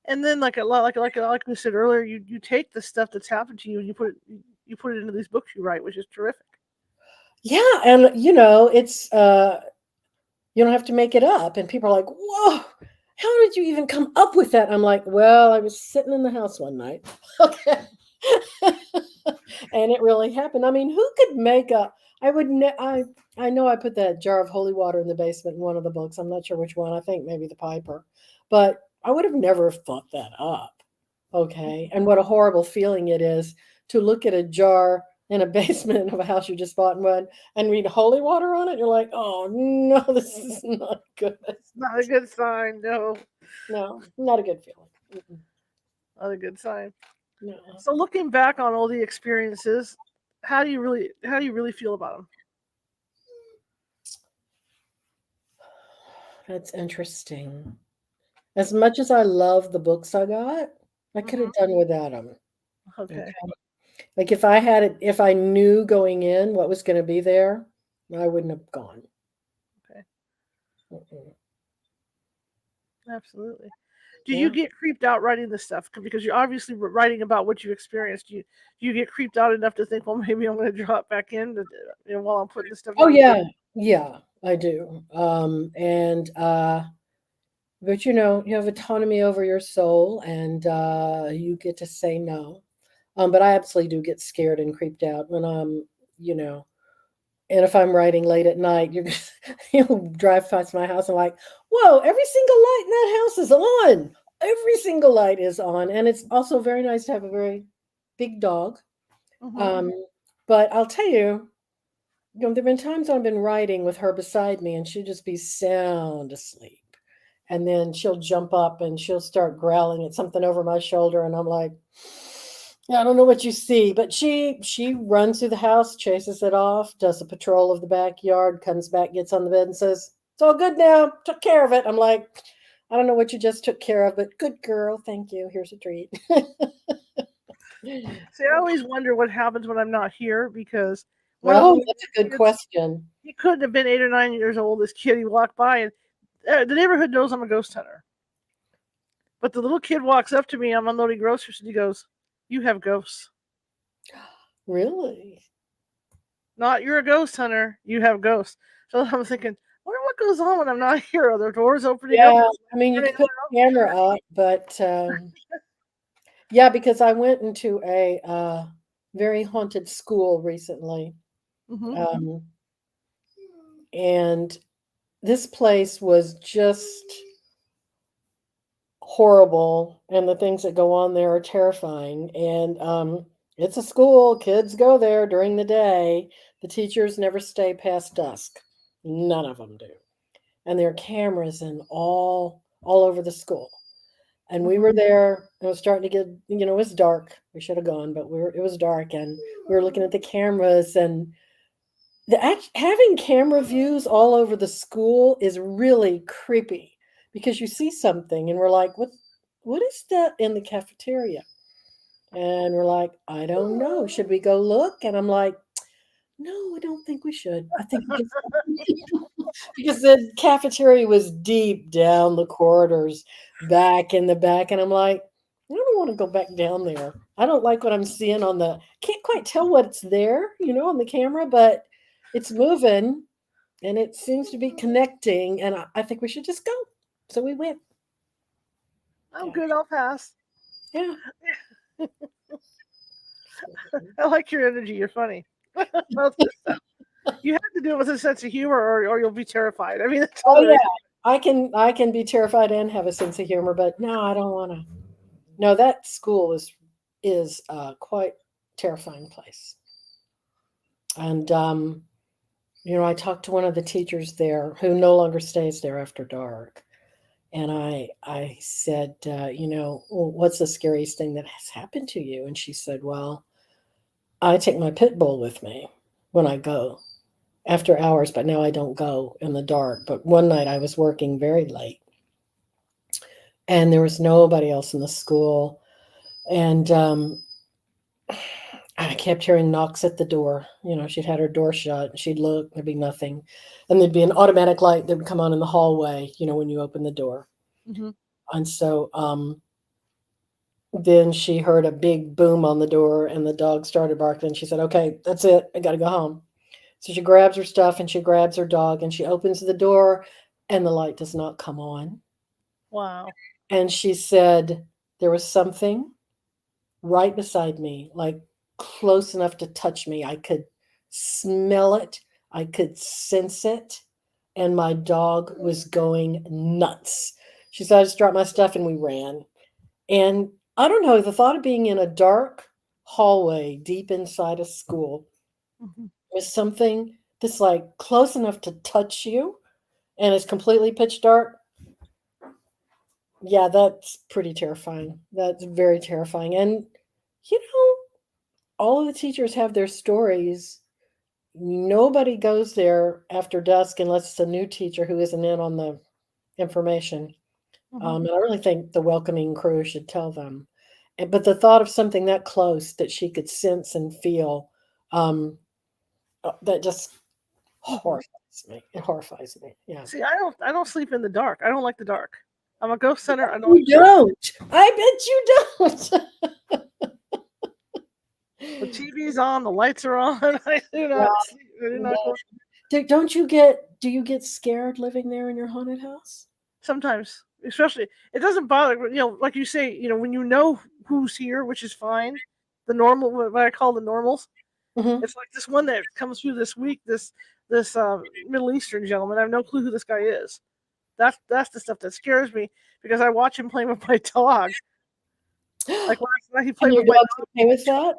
Speaker 1: And then, like a lot, like we said earlier, you take the stuff that's happened to you and you put it into these books you write, which is terrific.
Speaker 2: Yeah, and it's you don't have to make it up. And people are like, "Whoa, how did you even come up with that?" I'm like, "Well, I was sitting in the house one night." Okay. And it really happened. I mean, who could make a I would I know I put that jar of holy water in the basement in one of the books. I'm not sure which one. I think maybe the Piper. But I would have never thought that up. Okay. And what a horrible feeling it is to look at a jar in a basement of a house you just bought and read holy water on it. You're like, "Oh no, this is not good."
Speaker 1: It's not a good sign. No,
Speaker 2: No, not a good feeling. Mm-mm.
Speaker 1: not a good sign.
Speaker 2: No.
Speaker 1: So looking back on all the experiences, how do you really feel about them?
Speaker 2: That's interesting. As much as I love the books I got, I could have
Speaker 1: Hmm.
Speaker 2: done without them. Okay.
Speaker 1: Okay.
Speaker 2: Like if I knew going in what was going to be there, I wouldn't have gone.
Speaker 1: Okay.
Speaker 2: Mm-mm.
Speaker 1: Absolutely. Do
Speaker 2: Yeah.
Speaker 1: you get creeped out writing this stuff? Because you're obviously writing about what you experienced. Do you get creeped out enough to think, well, maybe I'm going to drop back in, while I'm putting this stuff
Speaker 2: Oh
Speaker 1: down?
Speaker 2: yeah, yeah, I do. And but you have autonomy over your soul, and you get to say no. But I absolutely do get scared and creeped out when you know, and if I'm writing late at night, you'll drive past my house and like, whoa, every single light in that house is on. Every single light is on, and it's also very nice to have a very big dog.
Speaker 1: Hmm.
Speaker 2: Um, but I'll tell you, there've been times I've been writing with her beside me, and she'll just be sound asleep. And then she'll jump up and she'll start growling at something over my shoulder, and I'm like, yeah, I don't know what you see, but she runs through the house, chases it off, does a patrol of the backyard, comes back, gets on the bed, and says, "It's all good now. Took care of it." I'm like, I don't know what you just took care of, but good girl, thank you. Here's a treat.
Speaker 1: See, I always wonder what happens when I'm not here because one of the
Speaker 2: Oh,
Speaker 1: little
Speaker 2: that's a good
Speaker 1: kids,
Speaker 2: question.
Speaker 1: he couldn't have been 8 or 9 years old. This kid, he walked by, and the neighborhood knows I'm a ghost hunter. But the little kid walks up to me. I'm unloading groceries, and he goes, "You have ghosts."
Speaker 2: Really?
Speaker 1: Not you're a ghost hunter. You have ghosts. So I'm thinking, wonder what goes on when I'm not here. Are the doors opening up?
Speaker 2: Yeah, I mean, you
Speaker 1: Turning
Speaker 2: could put
Speaker 1: around?
Speaker 2: a camera up, but yeah, because I went into a very haunted school recently.
Speaker 1: Mm-hmm.
Speaker 2: Um, and this place was just horrible, and the things that go on there are terrifying. And it's a school, kids go there during the day. The teachers never stay past dusk. None of them do. And there are cameras in all over the school. And we
Speaker 1: Mm-hmm.
Speaker 2: were there. It was starting to get, it was dark. We should have gone, but it was dark, and we were looking at the cameras, and having camera views all over the school is really creepy because you see something and we're like, what is that in the cafeteria? And we're like, I don't know. Should we go look? And I'm like, no, I don't think we should. I think we can because the cafeteria was deep down the corridors, back in the back, and I'm like, I don't want to go back down there. I don't like what I'm seeing can't quite tell what's there, on the camera, but it's moving and it seems to be connecting, and I think we should just go. So we went.
Speaker 1: I'm
Speaker 2: Yeah.
Speaker 1: good. I'll pass.
Speaker 2: Yeah.
Speaker 1: I like your energy. You're funny. About this stuff. You have to do it with a sense of humor, or you'll be terrified. I mean, that's all
Speaker 2: Oh
Speaker 1: there
Speaker 2: yeah.
Speaker 1: is.
Speaker 2: I can be terrified and have a sense of humor, but no, I don't want to. No, that school is quite terrifying place. And I talked to one of the teachers there who no longer stays there after dark. And I said, "Well, what's the scariest thing that has happened to you?" And she said, "Well, I take my pit bull with me when I go after hours, but now I don't go in the dark. But one night I was working very late, and there was nobody else in the school, and I kept hearing knocks at the door. She'd had her door shut, and she'd look, there'd be nothing. And there'd be an automatic light that would come on in the hallway, when you open the door.
Speaker 1: Mm-hmm.
Speaker 2: And so then she heard a big boom on the door, and the dog started barking. And she said, "Okay, that's it. I got to go home." So she grabs her stuff and she grabs her dog and she opens the door, and the light does not come on.
Speaker 1: Wow.
Speaker 2: And she said, there was something right beside me, like close enough to touch me. I could smell it, I could sense it, and my dog was going nuts. She said, I just dropped my stuff and we ran. And I don't know, the thought of being in a dark hallway deep inside a school
Speaker 1: Mm-hmm.
Speaker 2: was something that's like close enough to touch you and it's completely pitch dark. Yeah, that's pretty terrifying. That's very terrifying. And, you know, all of the teachers have their stories. Nobody goes there after dusk unless it's a new teacher who isn't in on the information.
Speaker 1: Mm-hmm.
Speaker 2: And I really think the welcoming crew should tell them. But the thought of something that close that she could sense and feel, that just
Speaker 1: Mm-hmm.
Speaker 2: horrifies me. It horrifies me. Yeah.
Speaker 1: See, I don't sleep in the dark. I don't like the dark. I'm a ghost hunter. I don't like
Speaker 2: You don't. I bet you don't.
Speaker 1: the TV's on, the lights are on. I do
Speaker 2: Yeah,
Speaker 1: not sleep. I do not
Speaker 2: no.
Speaker 1: go.
Speaker 2: Don't you get? Do you get scared living there in your haunted house?
Speaker 1: Sometimes, especially, it doesn't bother. Like you say, when you know who's here, which is fine. The normal, what I call the normals.
Speaker 2: Hmm.
Speaker 1: It's like this one that comes through this week. This Middle Eastern gentleman. I have no clue who this guy is. That's the stuff that scares me because I watch him playing with my dog. Like last night, he
Speaker 2: And
Speaker 1: played
Speaker 2: your
Speaker 1: with my
Speaker 2: dog's
Speaker 1: dog
Speaker 2: okay
Speaker 1: for
Speaker 2: with
Speaker 1: 2
Speaker 2: that?
Speaker 1: hours.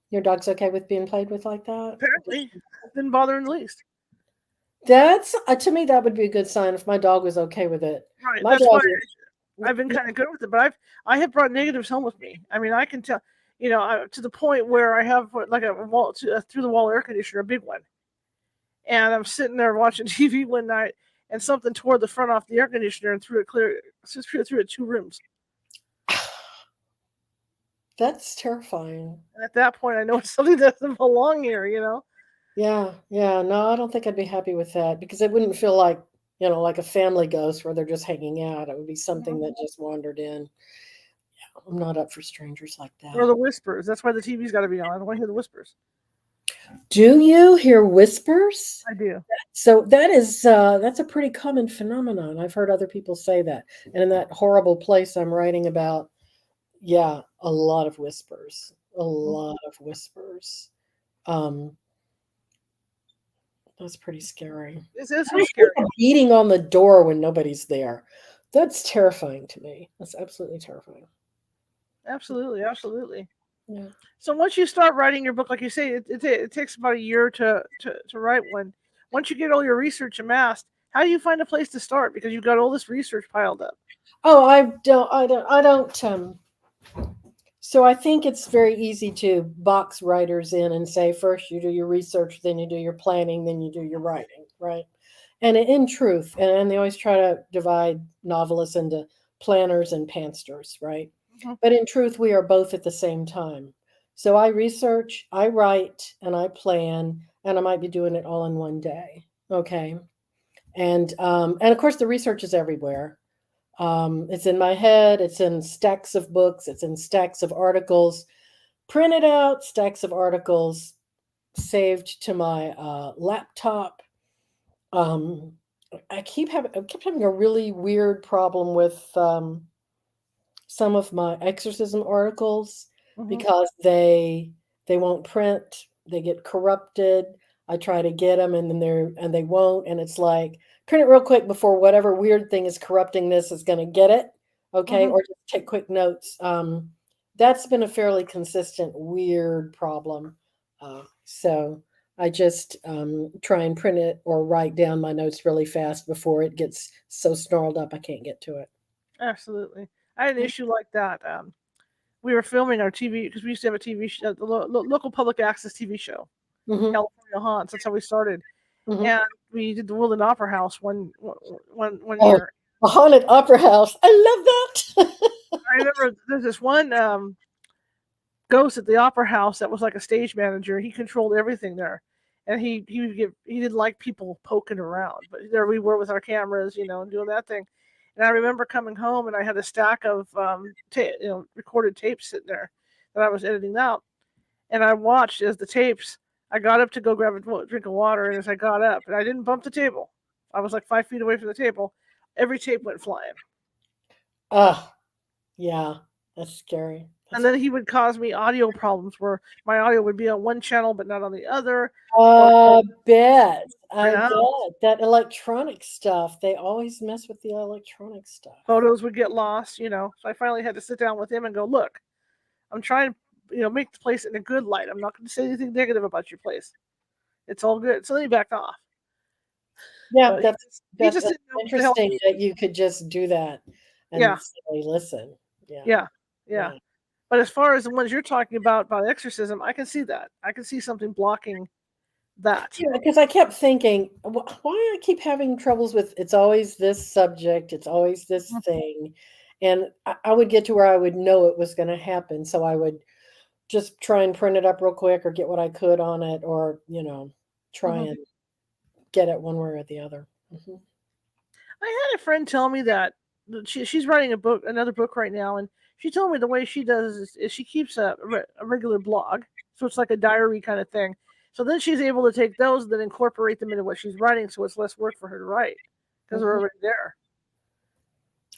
Speaker 2: Your dog's okay with being played with like that?
Speaker 1: Apparently, didn't bother in the least.
Speaker 2: That's to me that would be a good sign if my dog was okay with it.
Speaker 1: Right.
Speaker 2: My
Speaker 1: That's why
Speaker 2: dog is.
Speaker 1: I've been kind of good with it, but I have brought negatives home with me. I mean, I can tell, to the point where I have like a through the wall air conditioner, a big one, and I'm sitting there watching TV one night, and something tore the front off the air conditioner and threw it 2 rooms.
Speaker 2: That's terrifying.
Speaker 1: And at that point, I know it's something that doesn't belong here.
Speaker 2: Yeah, yeah. No, I don't think I'd be happy with that because it wouldn't feel like, like a family ghost where they're just hanging out. It would be something
Speaker 1: Mhm.
Speaker 2: that just wandered in. I'm not up for strangers like
Speaker 1: Or
Speaker 2: that.
Speaker 1: the whispers. That's why the TV's got to be on. I don't want to hear the whispers.
Speaker 2: Do you hear whispers?
Speaker 1: I do.
Speaker 2: So that's a pretty common phenomenon. I've heard other people say that. And in that horrible place I'm writing about, yeah, a lot of whispers. A
Speaker 1: Mhm.
Speaker 2: lot of whispers. Um, that's pretty scary.
Speaker 1: This is
Speaker 2: I
Speaker 1: so
Speaker 2: hate
Speaker 1: scary.
Speaker 2: the beating on the door when nobody's there. That's terrifying to me. That's absolutely terrifying.
Speaker 1: Absolutely, absolutely.
Speaker 2: Yeah.
Speaker 1: So once you start writing your book, like you say, it takes about a year to write one. Once you get all your research amassed, how do you find a place to start? Because you've got all this research piled up.
Speaker 2: Oh, I don't. So I think it's very easy to box writers in and say first you do your research, then you do your planning, then you do your writing, right? And in truth, and they always try to divide novelists into planners and pansters, right?
Speaker 1: Mhm.
Speaker 2: But in truth, we are both at the same time. So I research, I write, and I plan, and I might be doing it all in one day. Okay. And of course the research is everywhere. It's in my head, it's in stacks of books, it's in stacks of articles, printed out, stacks of articles saved to my laptop. Um, I kept having a really weird problem with some of my exorcism articles
Speaker 1: Mhm.
Speaker 2: because they won't print, they get corrupted. I try to get them and then they won't, and it's like print it real quick before whatever weird thing is corrupting this is going to get it, okay?
Speaker 1: Mhm.
Speaker 2: Or just take quick notes. That's been a fairly consistent weird problem. So I just try and print it or write down my notes really fast before it gets so snarled up I can't get to it.
Speaker 1: Absolutely. I had an issue like that. We were filming our TV because we used to have a TV show, the local public access TV show,
Speaker 2: Hmm.
Speaker 1: California Haunts. That's how we started,
Speaker 2: Hmm.
Speaker 1: and we did the Woodland Opera House one
Speaker 2: Oh,
Speaker 1: year.
Speaker 2: a haunted opera house. I love that.
Speaker 1: I remember there's this one ghost at the opera house that was like a stage manager. He controlled everything there, and he didn't like people poking around. But there we were with our cameras, and doing that thing. And I remember coming home and I had a stack of recorded tapes sitting there that I was editing out, and I watched as the tapes. I got up to go grab a drink of water, and as I got up, and I didn't bump the table. I was like 5 feet away from the table. Every tape went flying.
Speaker 2: Ah, yeah, that's scary.
Speaker 1: And
Speaker 2: That's
Speaker 1: then he would cause me audio problems where my audio would be on one channel but not on the other, or
Speaker 2: I
Speaker 1: something
Speaker 2: bet.
Speaker 1: would
Speaker 2: I
Speaker 1: out,
Speaker 2: bet that electronic stuff. They always mess with the electronic stuff.
Speaker 1: photos would get lost. So I finally had to sit down with him and go, look, I'm trying to make the place in a good light. I'm not going to say anything negative about your place. It's all good. So then he backed off.
Speaker 2: Yeah,
Speaker 1: But he
Speaker 2: that's
Speaker 1: just, he
Speaker 2: that's
Speaker 1: just
Speaker 2: that's
Speaker 1: didn't know what the hell.
Speaker 2: interesting that you could just do that and
Speaker 1: Yeah,
Speaker 2: say, listen, yeah,
Speaker 1: yeah, yeah.
Speaker 2: yeah.
Speaker 1: But as far as the ones you're talking about exorcism, I can see that. I can see something blocking that.
Speaker 2: Yeah, because I kept thinking, why I keep having troubles with it's always this subject, it's always this
Speaker 1: Mhm,
Speaker 2: thing. And I would get to where I would know it was going to happen. So I would just try and print it up real quick or get what I could on it or, try
Speaker 1: mhm.
Speaker 2: and get it one way or the other. Mhm.
Speaker 1: I had a friend tell me that she's writing another book right now, and she told me the way she does is she keeps a regular blog, so it's like a diary kind of thing. So then she's able to take those and then incorporate them into what she's writing, so it's less work for her to write because they're
Speaker 2: Mhm.
Speaker 1: already there.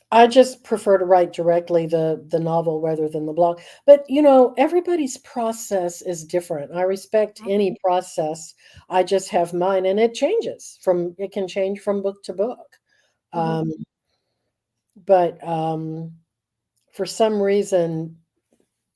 Speaker 2: I just prefer to write directly the novel rather than the blog. But everybody's process is different. I respect
Speaker 1: Mhm.
Speaker 2: any process. I just have mine, and it can change from book to book.
Speaker 1: Mhm.
Speaker 2: Um, but for some reason,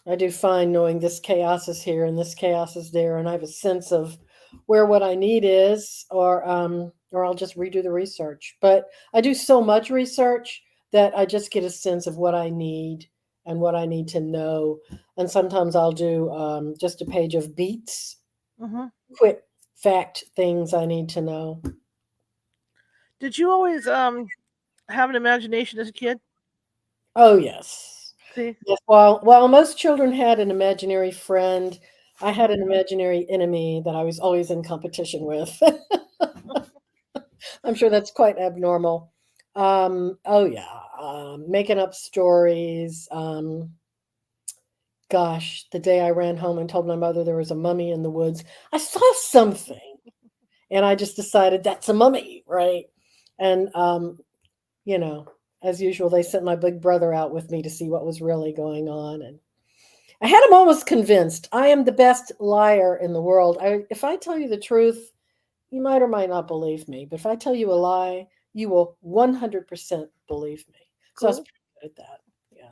Speaker 2: I do find knowing this chaos is here and this chaos is there, and I have a sense of where what I need is, or I'll just redo the research. But I do so much research that I just get a sense of what I need and what I need to know. And sometimes I'll do just a page of beats,
Speaker 1: Mhm.
Speaker 2: quick fact things I need to know.
Speaker 1: Did you always have an imagination as a kid?
Speaker 2: Oh yes.
Speaker 1: See.
Speaker 2: Yes, while most children had an imaginary friend, I had
Speaker 1: Mhm.
Speaker 2: an imaginary enemy that I was always in competition with. I'm sure that's quite abnormal. Oh yeah, making up stories. Gosh, the day I ran home and told my mother there was a mummy in the woods, I saw something, and I just decided that's a mummy, right? And you know, as usual, they sent my big brother out with me to see what was really going on, and I had him almost convinced. I am the best liar in the world. If I tell you the truth, you might or might not believe me. But if I tell you a lie, you will 100% believe me. So I was
Speaker 1: Cool.
Speaker 2: pretty good at that. Yeah.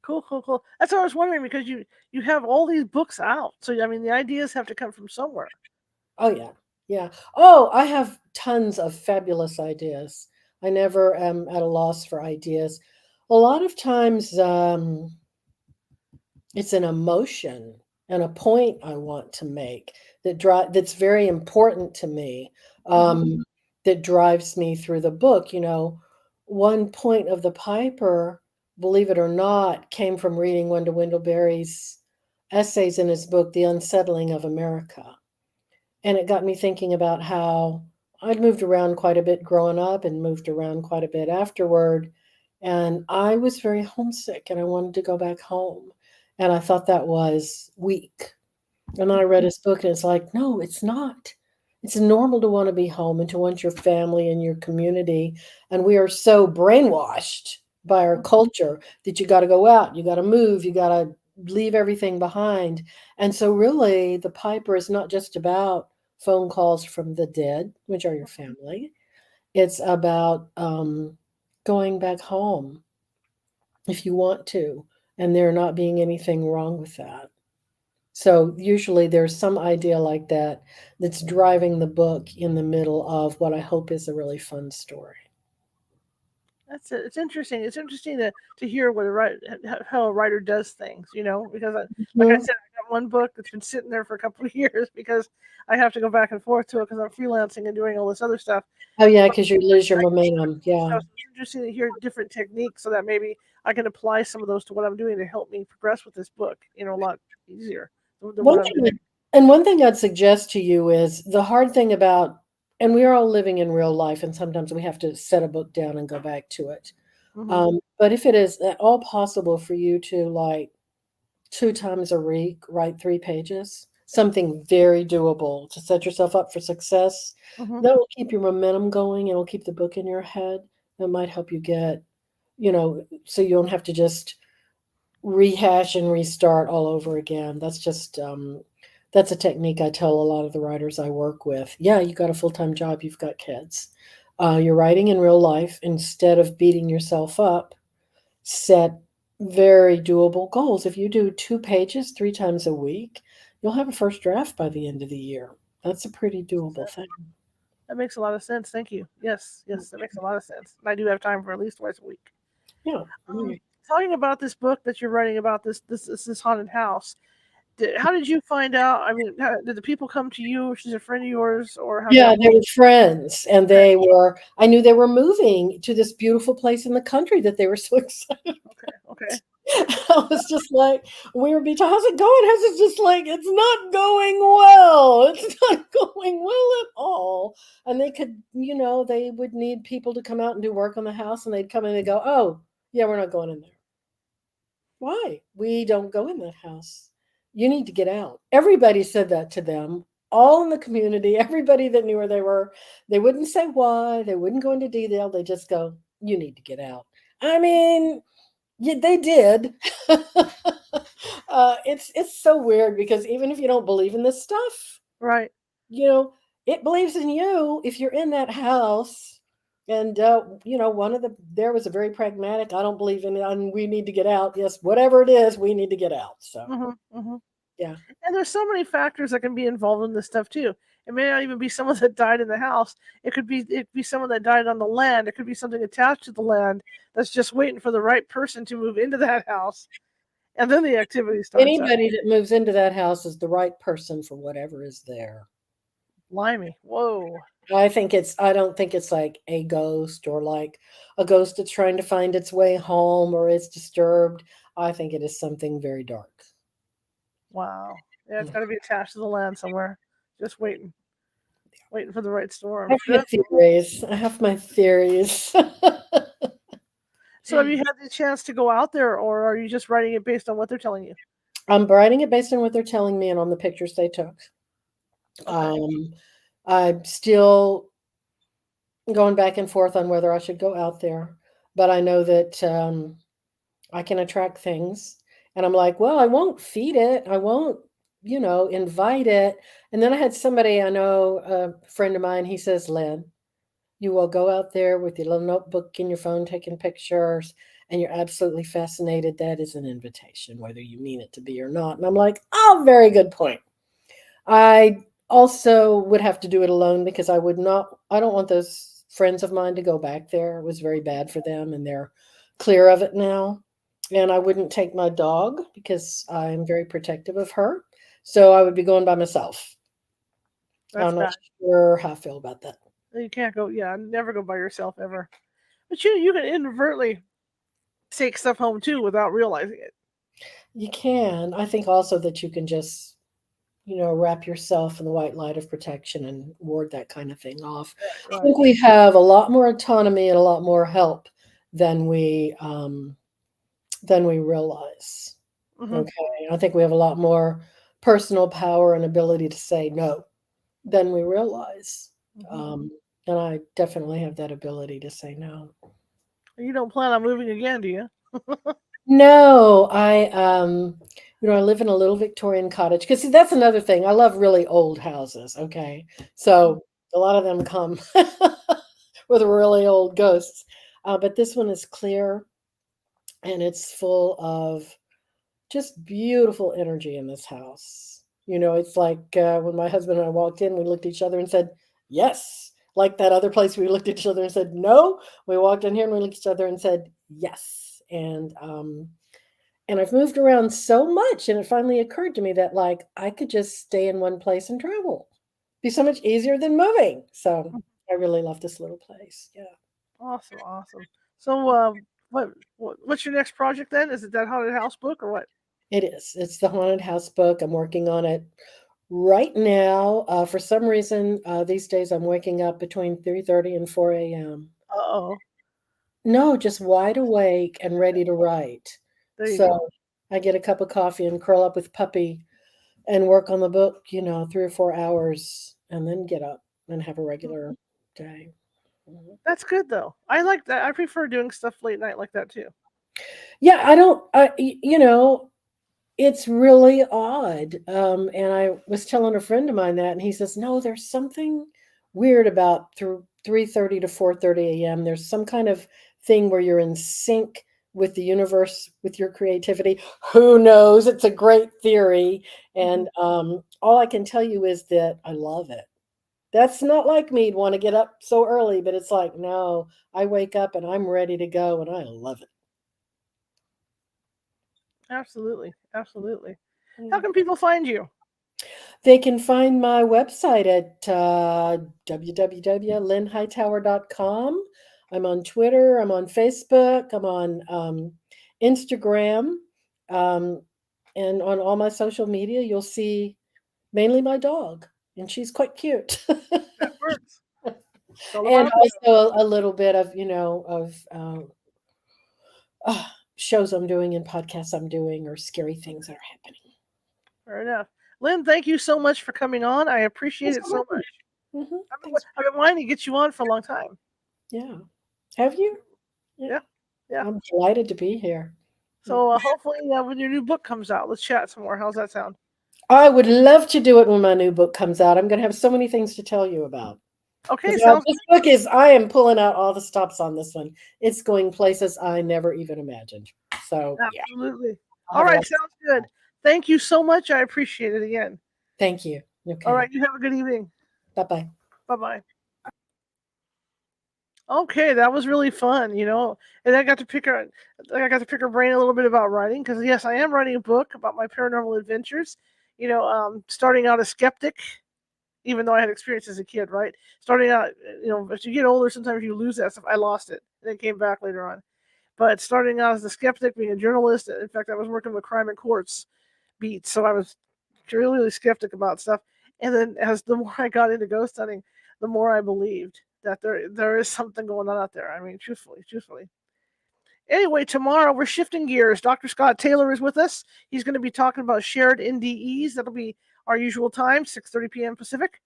Speaker 1: Cool, cool, cool. That's what I was wondering because you have all these books out, so I mean the ideas have to come from somewhere.
Speaker 2: Oh, yeah. Yeah. Oh, I have tons of fabulous ideas. I never am at a loss for ideas. A lot of times, it's an emotion and a point I want to make that's very important to me,
Speaker 1: Hmm.
Speaker 2: that drives me through the book. One point of the Piper, believe it or not, came from reading Wendell Berry's essays in his book, The Unsettling of America. And it got me thinking about how I'd moved around quite a bit growing up and moved around quite a bit afterward. And I was very homesick and I wanted to go back home. And I thought that was weak. And then I read his book and it's like, no, it's not. It's normal to want to be home and to want your family and your community. And we are so brainwashed by our culture that you got to go out, you got to move, you got to leave everything behind. And so, really, the Piper is not just about phone calls from the dead, which are your family, it's about going back home if you want to, and there not being anything wrong with that. So usually there's some idea like that that's driving the book in the middle of what I hope is a really fun story.
Speaker 1: That's it. It's interesting. It's interesting to hear what how a writer does things. Because like I
Speaker 2: Mhm.
Speaker 1: said, I got one book that's been sitting there for a couple of years because I have to go back and forth to it because I'm freelancing and doing all this other stuff.
Speaker 2: Oh yeah,
Speaker 1: But
Speaker 2: because you lose your
Speaker 1: I
Speaker 2: momentum.
Speaker 1: so
Speaker 2: Yeah.
Speaker 1: it's interesting to hear different techniques so that maybe I can apply some of those to what I'm doing to help me progress with this book. A lot easier than what
Speaker 2: One
Speaker 1: I'm
Speaker 2: thing,
Speaker 1: doing.
Speaker 2: and one thing I'd suggest to you is the hard thing about, and we are all living in real life, and sometimes we have to set a book down and go back to it.
Speaker 1: Hmm.
Speaker 2: But if it is at all possible for you to, like, 2 times a week write 3 pages, something very doable to set yourself up for success,
Speaker 1: Hmm.
Speaker 2: that will keep your momentum going, it'll keep the book in your head. That might help you get, so you don't have to just rehash and restart all over again. That's a technique I tell a lot of the writers I work with. Yeah, you got a full-time job, you've got kids. You're writing in real life. Instead of beating yourself up, set very doable goals. If you do 2 pages 3 times a week, you'll have a first draft by the end of the year. That's a pretty doable thing.
Speaker 1: That makes a lot of sense. Thank you. Yes, yes, that makes a lot of sense. And I do have time for at least twice a week.
Speaker 2: Yeah.
Speaker 1: Um, Talking about this book that you're writing about this haunted house. How did you find out? I mean, did the people come to you? She's a friend of yours, or how'd
Speaker 2: Yeah,
Speaker 1: that
Speaker 2: they
Speaker 1: work?
Speaker 2: were friends, and
Speaker 1: Okay,
Speaker 2: I knew they were moving to this beautiful place in the country that they were so excited.
Speaker 1: okay, okay.
Speaker 2: I was just like, we would be talking, how's it going? How's it just like, it's not going well. It's not going well at all. And they could, they would need people to come out and do work on the house, and they'd come in and go, oh, yeah, we're not going in there. Why? We don't go in that house. You need to get out. Everybody said that to them, all in the community, everybody that knew where they were. They wouldn't say why, they wouldn't go into detail. They just go, you need to get out. I mean, yeah, they did. It's so weird because even if you don't believe in this stuff,
Speaker 1: Right.
Speaker 2: you know, it believes in you if you're in that house. And one of there was a very pragmatic. I don't believe in it, and we need to get out. Yes, whatever it is, we need to get out. So
Speaker 1: Hmm.
Speaker 2: yeah,
Speaker 1: And there's so many factors that can be involved in this stuff too. It may not even be someone that died in the house. It could be someone that died on the land. It could be something attached to the land that's just waiting for the right person to move into that house, and then the activity starts up.
Speaker 2: anybody that moves into that house is the right person for whatever is there.
Speaker 1: Blimey, whoa,
Speaker 2: I don't think it's like a ghost or like a ghost that's trying to find its way home or it's disturbed. I think it is something very dark.
Speaker 1: wow. Yeah, it's
Speaker 2: Yeah.
Speaker 1: got to be attached to the land somewhere, just waiting for the right
Speaker 2: I
Speaker 1: storm.
Speaker 2: have my theories. I have my theories.
Speaker 1: So have you had the chance to go out there, or are you just writing it based on what they're telling you?
Speaker 2: I'm writing it based on what they're telling me and on the pictures they took.
Speaker 1: Okay.
Speaker 2: I'm still going back and forth on whether I should go out there, but I know that I can attract things. And I'm like, well, I won't feed it. I won't, invite it. And then I had somebody I know, a friend of mine, he says, Lynn, you will go out there with your little notebook in your phone taking pictures, and you're absolutely fascinated. That is an invitation, whether you mean it to be or not. And I'm like, oh, very good point. I also would have to do it alone because I don't want those friends of mine to go back there. It was very bad for them, and they're clear of it now. And I wouldn't take my dog because I'm very protective of her. So I would be going by myself.
Speaker 1: That's
Speaker 2: I'm not
Speaker 1: bad.
Speaker 2: sure how I feel about that.
Speaker 1: You can't go. Yeah, never go by yourself ever. But you can inadvertently take stuff home too without realizing it.
Speaker 2: You can. I think also that you can just, wrap yourself in the white light of protection and ward that kind of thing off. I
Speaker 1: Right.
Speaker 2: think we have a lot more autonomy and a lot more help than we realize.
Speaker 1: Hmm.
Speaker 2: Okay. I think we have a lot more personal power and ability to say no than we realize.
Speaker 1: Hmm.
Speaker 2: Um, and I definitely have that ability to say no.
Speaker 1: You don't plan on moving again, do you?
Speaker 2: No, I live in a little Victorian cottage because see, that's another thing. I love really old houses. Okay. So a lot of them come with really old ghosts. But this one is clear and it's full of just beautiful energy in this house. It's like when my husband and I walked in, we looked at each other and said, yes. Like that other place, we looked at each other and said, no. We walked in here and we looked at each other and said, yes. And I've moved around so much, and it finally occurred to me that like I could just stay in one place and travel. Be so much easier than moving. So I really love this little place. Yeah.
Speaker 1: Awesome, awesome. So, what's your next project then? Is it that haunted house book or what?
Speaker 2: It is. It's the haunted house book. I'm working on it right now. For some reason, these days I'm waking up between 3:30 and 4 a.m.
Speaker 1: Oh,
Speaker 2: No, just wide awake and ready to write.
Speaker 1: there you go.
Speaker 2: So I get a cup of coffee and curl up with puppy and work on the book, 3 or 4 hours, and then get up and have a regular day. Mhm.
Speaker 1: That's good though. I like that. I prefer doing stuff late night like that too.
Speaker 2: Yeah, I don't, it's really odd. And I was telling a friend of mine that, and he says, no, there's something weird about through 3:30 to 4:30 a.m. There's some kind of thing where you're in sync with the universe, with your creativity. Who knows? It's a great theory.
Speaker 1: Hmm.
Speaker 2: And all I can tell you is that I love it. That's not like me to want to get up so early, but it's like, no, I wake up and I'm ready to go and I love it.
Speaker 1: Absolutely, absolutely. How
Speaker 2: Mm.
Speaker 1: can people find you?
Speaker 2: They can find my website at www.lynnhightower.com. I'm on Twitter, I'm on Facebook, I'm on Instagram, and on all my social media, you'll see mainly my dog, and she's quite cute.
Speaker 1: That works. It's all
Speaker 2: And
Speaker 1: about the dog.
Speaker 2: also a little bit of, uh, shows I'm doing and podcasts I'm doing or scary things that are happening.
Speaker 1: Fair enough. Lynn, thank you so much for coming on. I appreciate
Speaker 2: Thanks
Speaker 1: it
Speaker 2: for
Speaker 1: so
Speaker 2: having
Speaker 1: much.
Speaker 2: me. Thanks.
Speaker 1: I've been wanting to get you on for a long time.
Speaker 2: Yeah. Have you? Yeah.
Speaker 1: Yeah, yeah.
Speaker 2: I'm delighted to be here.
Speaker 1: So hopefully, when your new book comes out, let's chat some more. How's that sound?
Speaker 2: I would love to do it when my new book comes out. I'm going to have so many things to tell you about.
Speaker 1: Okay,
Speaker 2: Because
Speaker 1: sounds
Speaker 2: this book is, I am pulling out all the stops on this one. It's going places I never even imagined. So, yeah.
Speaker 1: absolutely.
Speaker 2: I'll
Speaker 1: All
Speaker 2: have a
Speaker 1: right,
Speaker 2: lot.
Speaker 1: sounds good. Thank you so much. I appreciate it again.
Speaker 2: Thank you.
Speaker 1: All
Speaker 2: Okay.
Speaker 1: right, you have a good evening.
Speaker 2: Bye bye.
Speaker 1: Bye bye. Okay, that was really fun, and I got to pick her brain a little bit about writing because yes, I am writing a book about my paranormal adventures. Starting out a skeptic, even though I had experience as a kid, right? Starting out, as you get older, sometimes you lose that stuff. I lost it, and it came back later on. But starting out as a skeptic, being a journalist, in fact, I was working with crime and courts beats, so I was really, really skeptic about stuff. And then as the more I got into ghost hunting, the more I believed that there is something going on out there. I mean, truthfully. Anyway, tomorrow we're shifting gears. Dr. Scott Taylor is with us. He's going to be talking about shared NDEs. That'll be our usual time, 6:30 p.m. Pacific.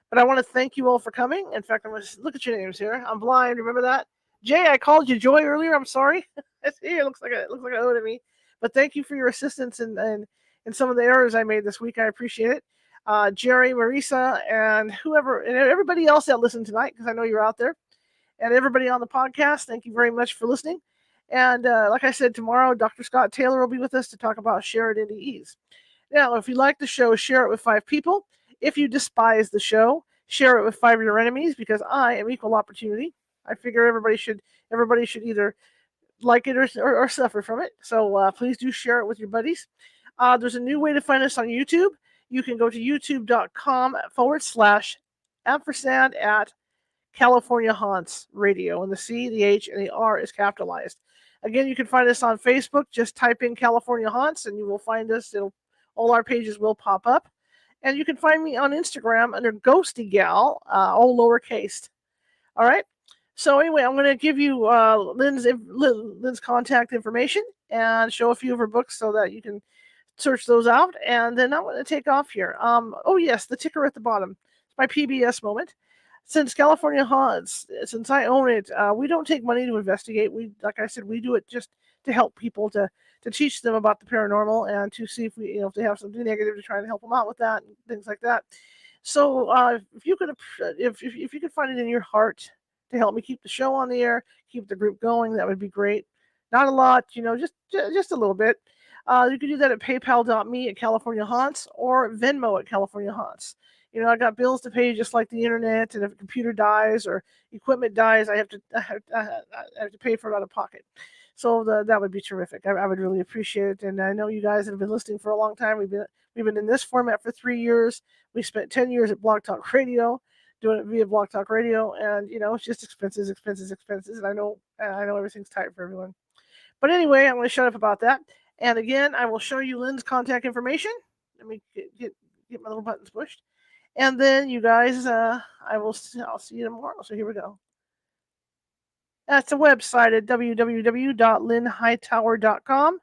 Speaker 1: But I want to thank you all for coming. In fact, I'm going to look at your names here. I'm blind. Remember that? Jay, I called you Joy earlier. I'm sorry. It looks like it looks like I owe it to me. But thank you for your assistance in some of the errors I made this week. I appreciate it. Jerry, Marisa, and whoever, and everybody else that listened tonight, because I know you're out there, and everybody on the podcast, thank you very much for listening. And like I said, tomorrow, Dr. Scott Taylor will be with us to talk about shared NDEs. Now, if you like the show, share it with 5 people. If you despise the show, share it with 5 of your enemies because I am equal opportunity. I figure everybody should either like it or suffer from it. So please do share it with your buddies. There's a new way to find us on YouTube. You can go to youtube.com/ampersand at California Haunts Radio, and the C, the H, and the R is capitalized. Again, you can find us on Facebook. Just type in California Haunts, and you will find us. All our pages will pop up. And you can find me on Instagram under Ghosty Gal, all lowercase. All right. So anyway, I'm going to give you Lynn's contact information and show a few of her books so that you can search those out. And then I'm going to take off here. Oh yes, the ticker at the bottom. It's my PBS moment. Since California Haunts, since I own it, we don't take money to investigate. Like I said, we do it just to help people, to teach them about the paranormal and to see if if they have something negative, to try to help them out with that and things like that. So if you could find it in your heart to help me keep the show on the air, keep the group going, that would be great. Not a lot, just a little bit. You can do that at paypal.me at California Haunts or Venmo at California Haunts. I got bills to pay just like the internet, and if a computer dies or equipment dies, I have to pay for it out of pocket. So that would be terrific. I would really appreciate it. And I know you guys have been listening for a long time. We've been in this format for 3 years. We spent 10 years at Blog Talk Radio, doing it via Blog Talk Radio, and it's just expenses. And I know everything's tight for everyone. But anyway, I'm going to shut up about that. And again, I will show you Lynn's contact information. Let me get my little buttons pushed. And then you guys, I'll see you tomorrow. So here we go. That's a website at www.lynnhightower.com.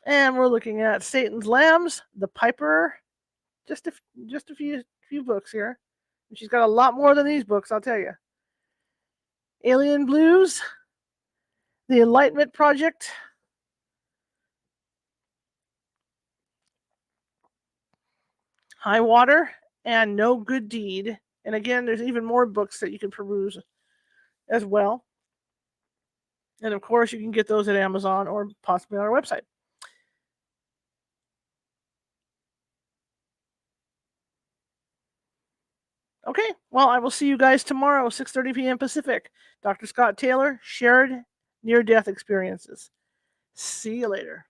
Speaker 1: And we're looking at Satan's Lambs, The Piper, just a few books here. And she's got a lot more than these books, I'll tell you. Alien Blues, The Enlightenment Project, High Water, and No Good Deed. And again, there's even more books that you can peruse as well. And of course, you can get those at Amazon or possibly on our website. Okay, well, I will see you guys tomorrow, 6:30 p.m. Pacific. Dr. Scott Taylor, shared near-death experiences. See you later.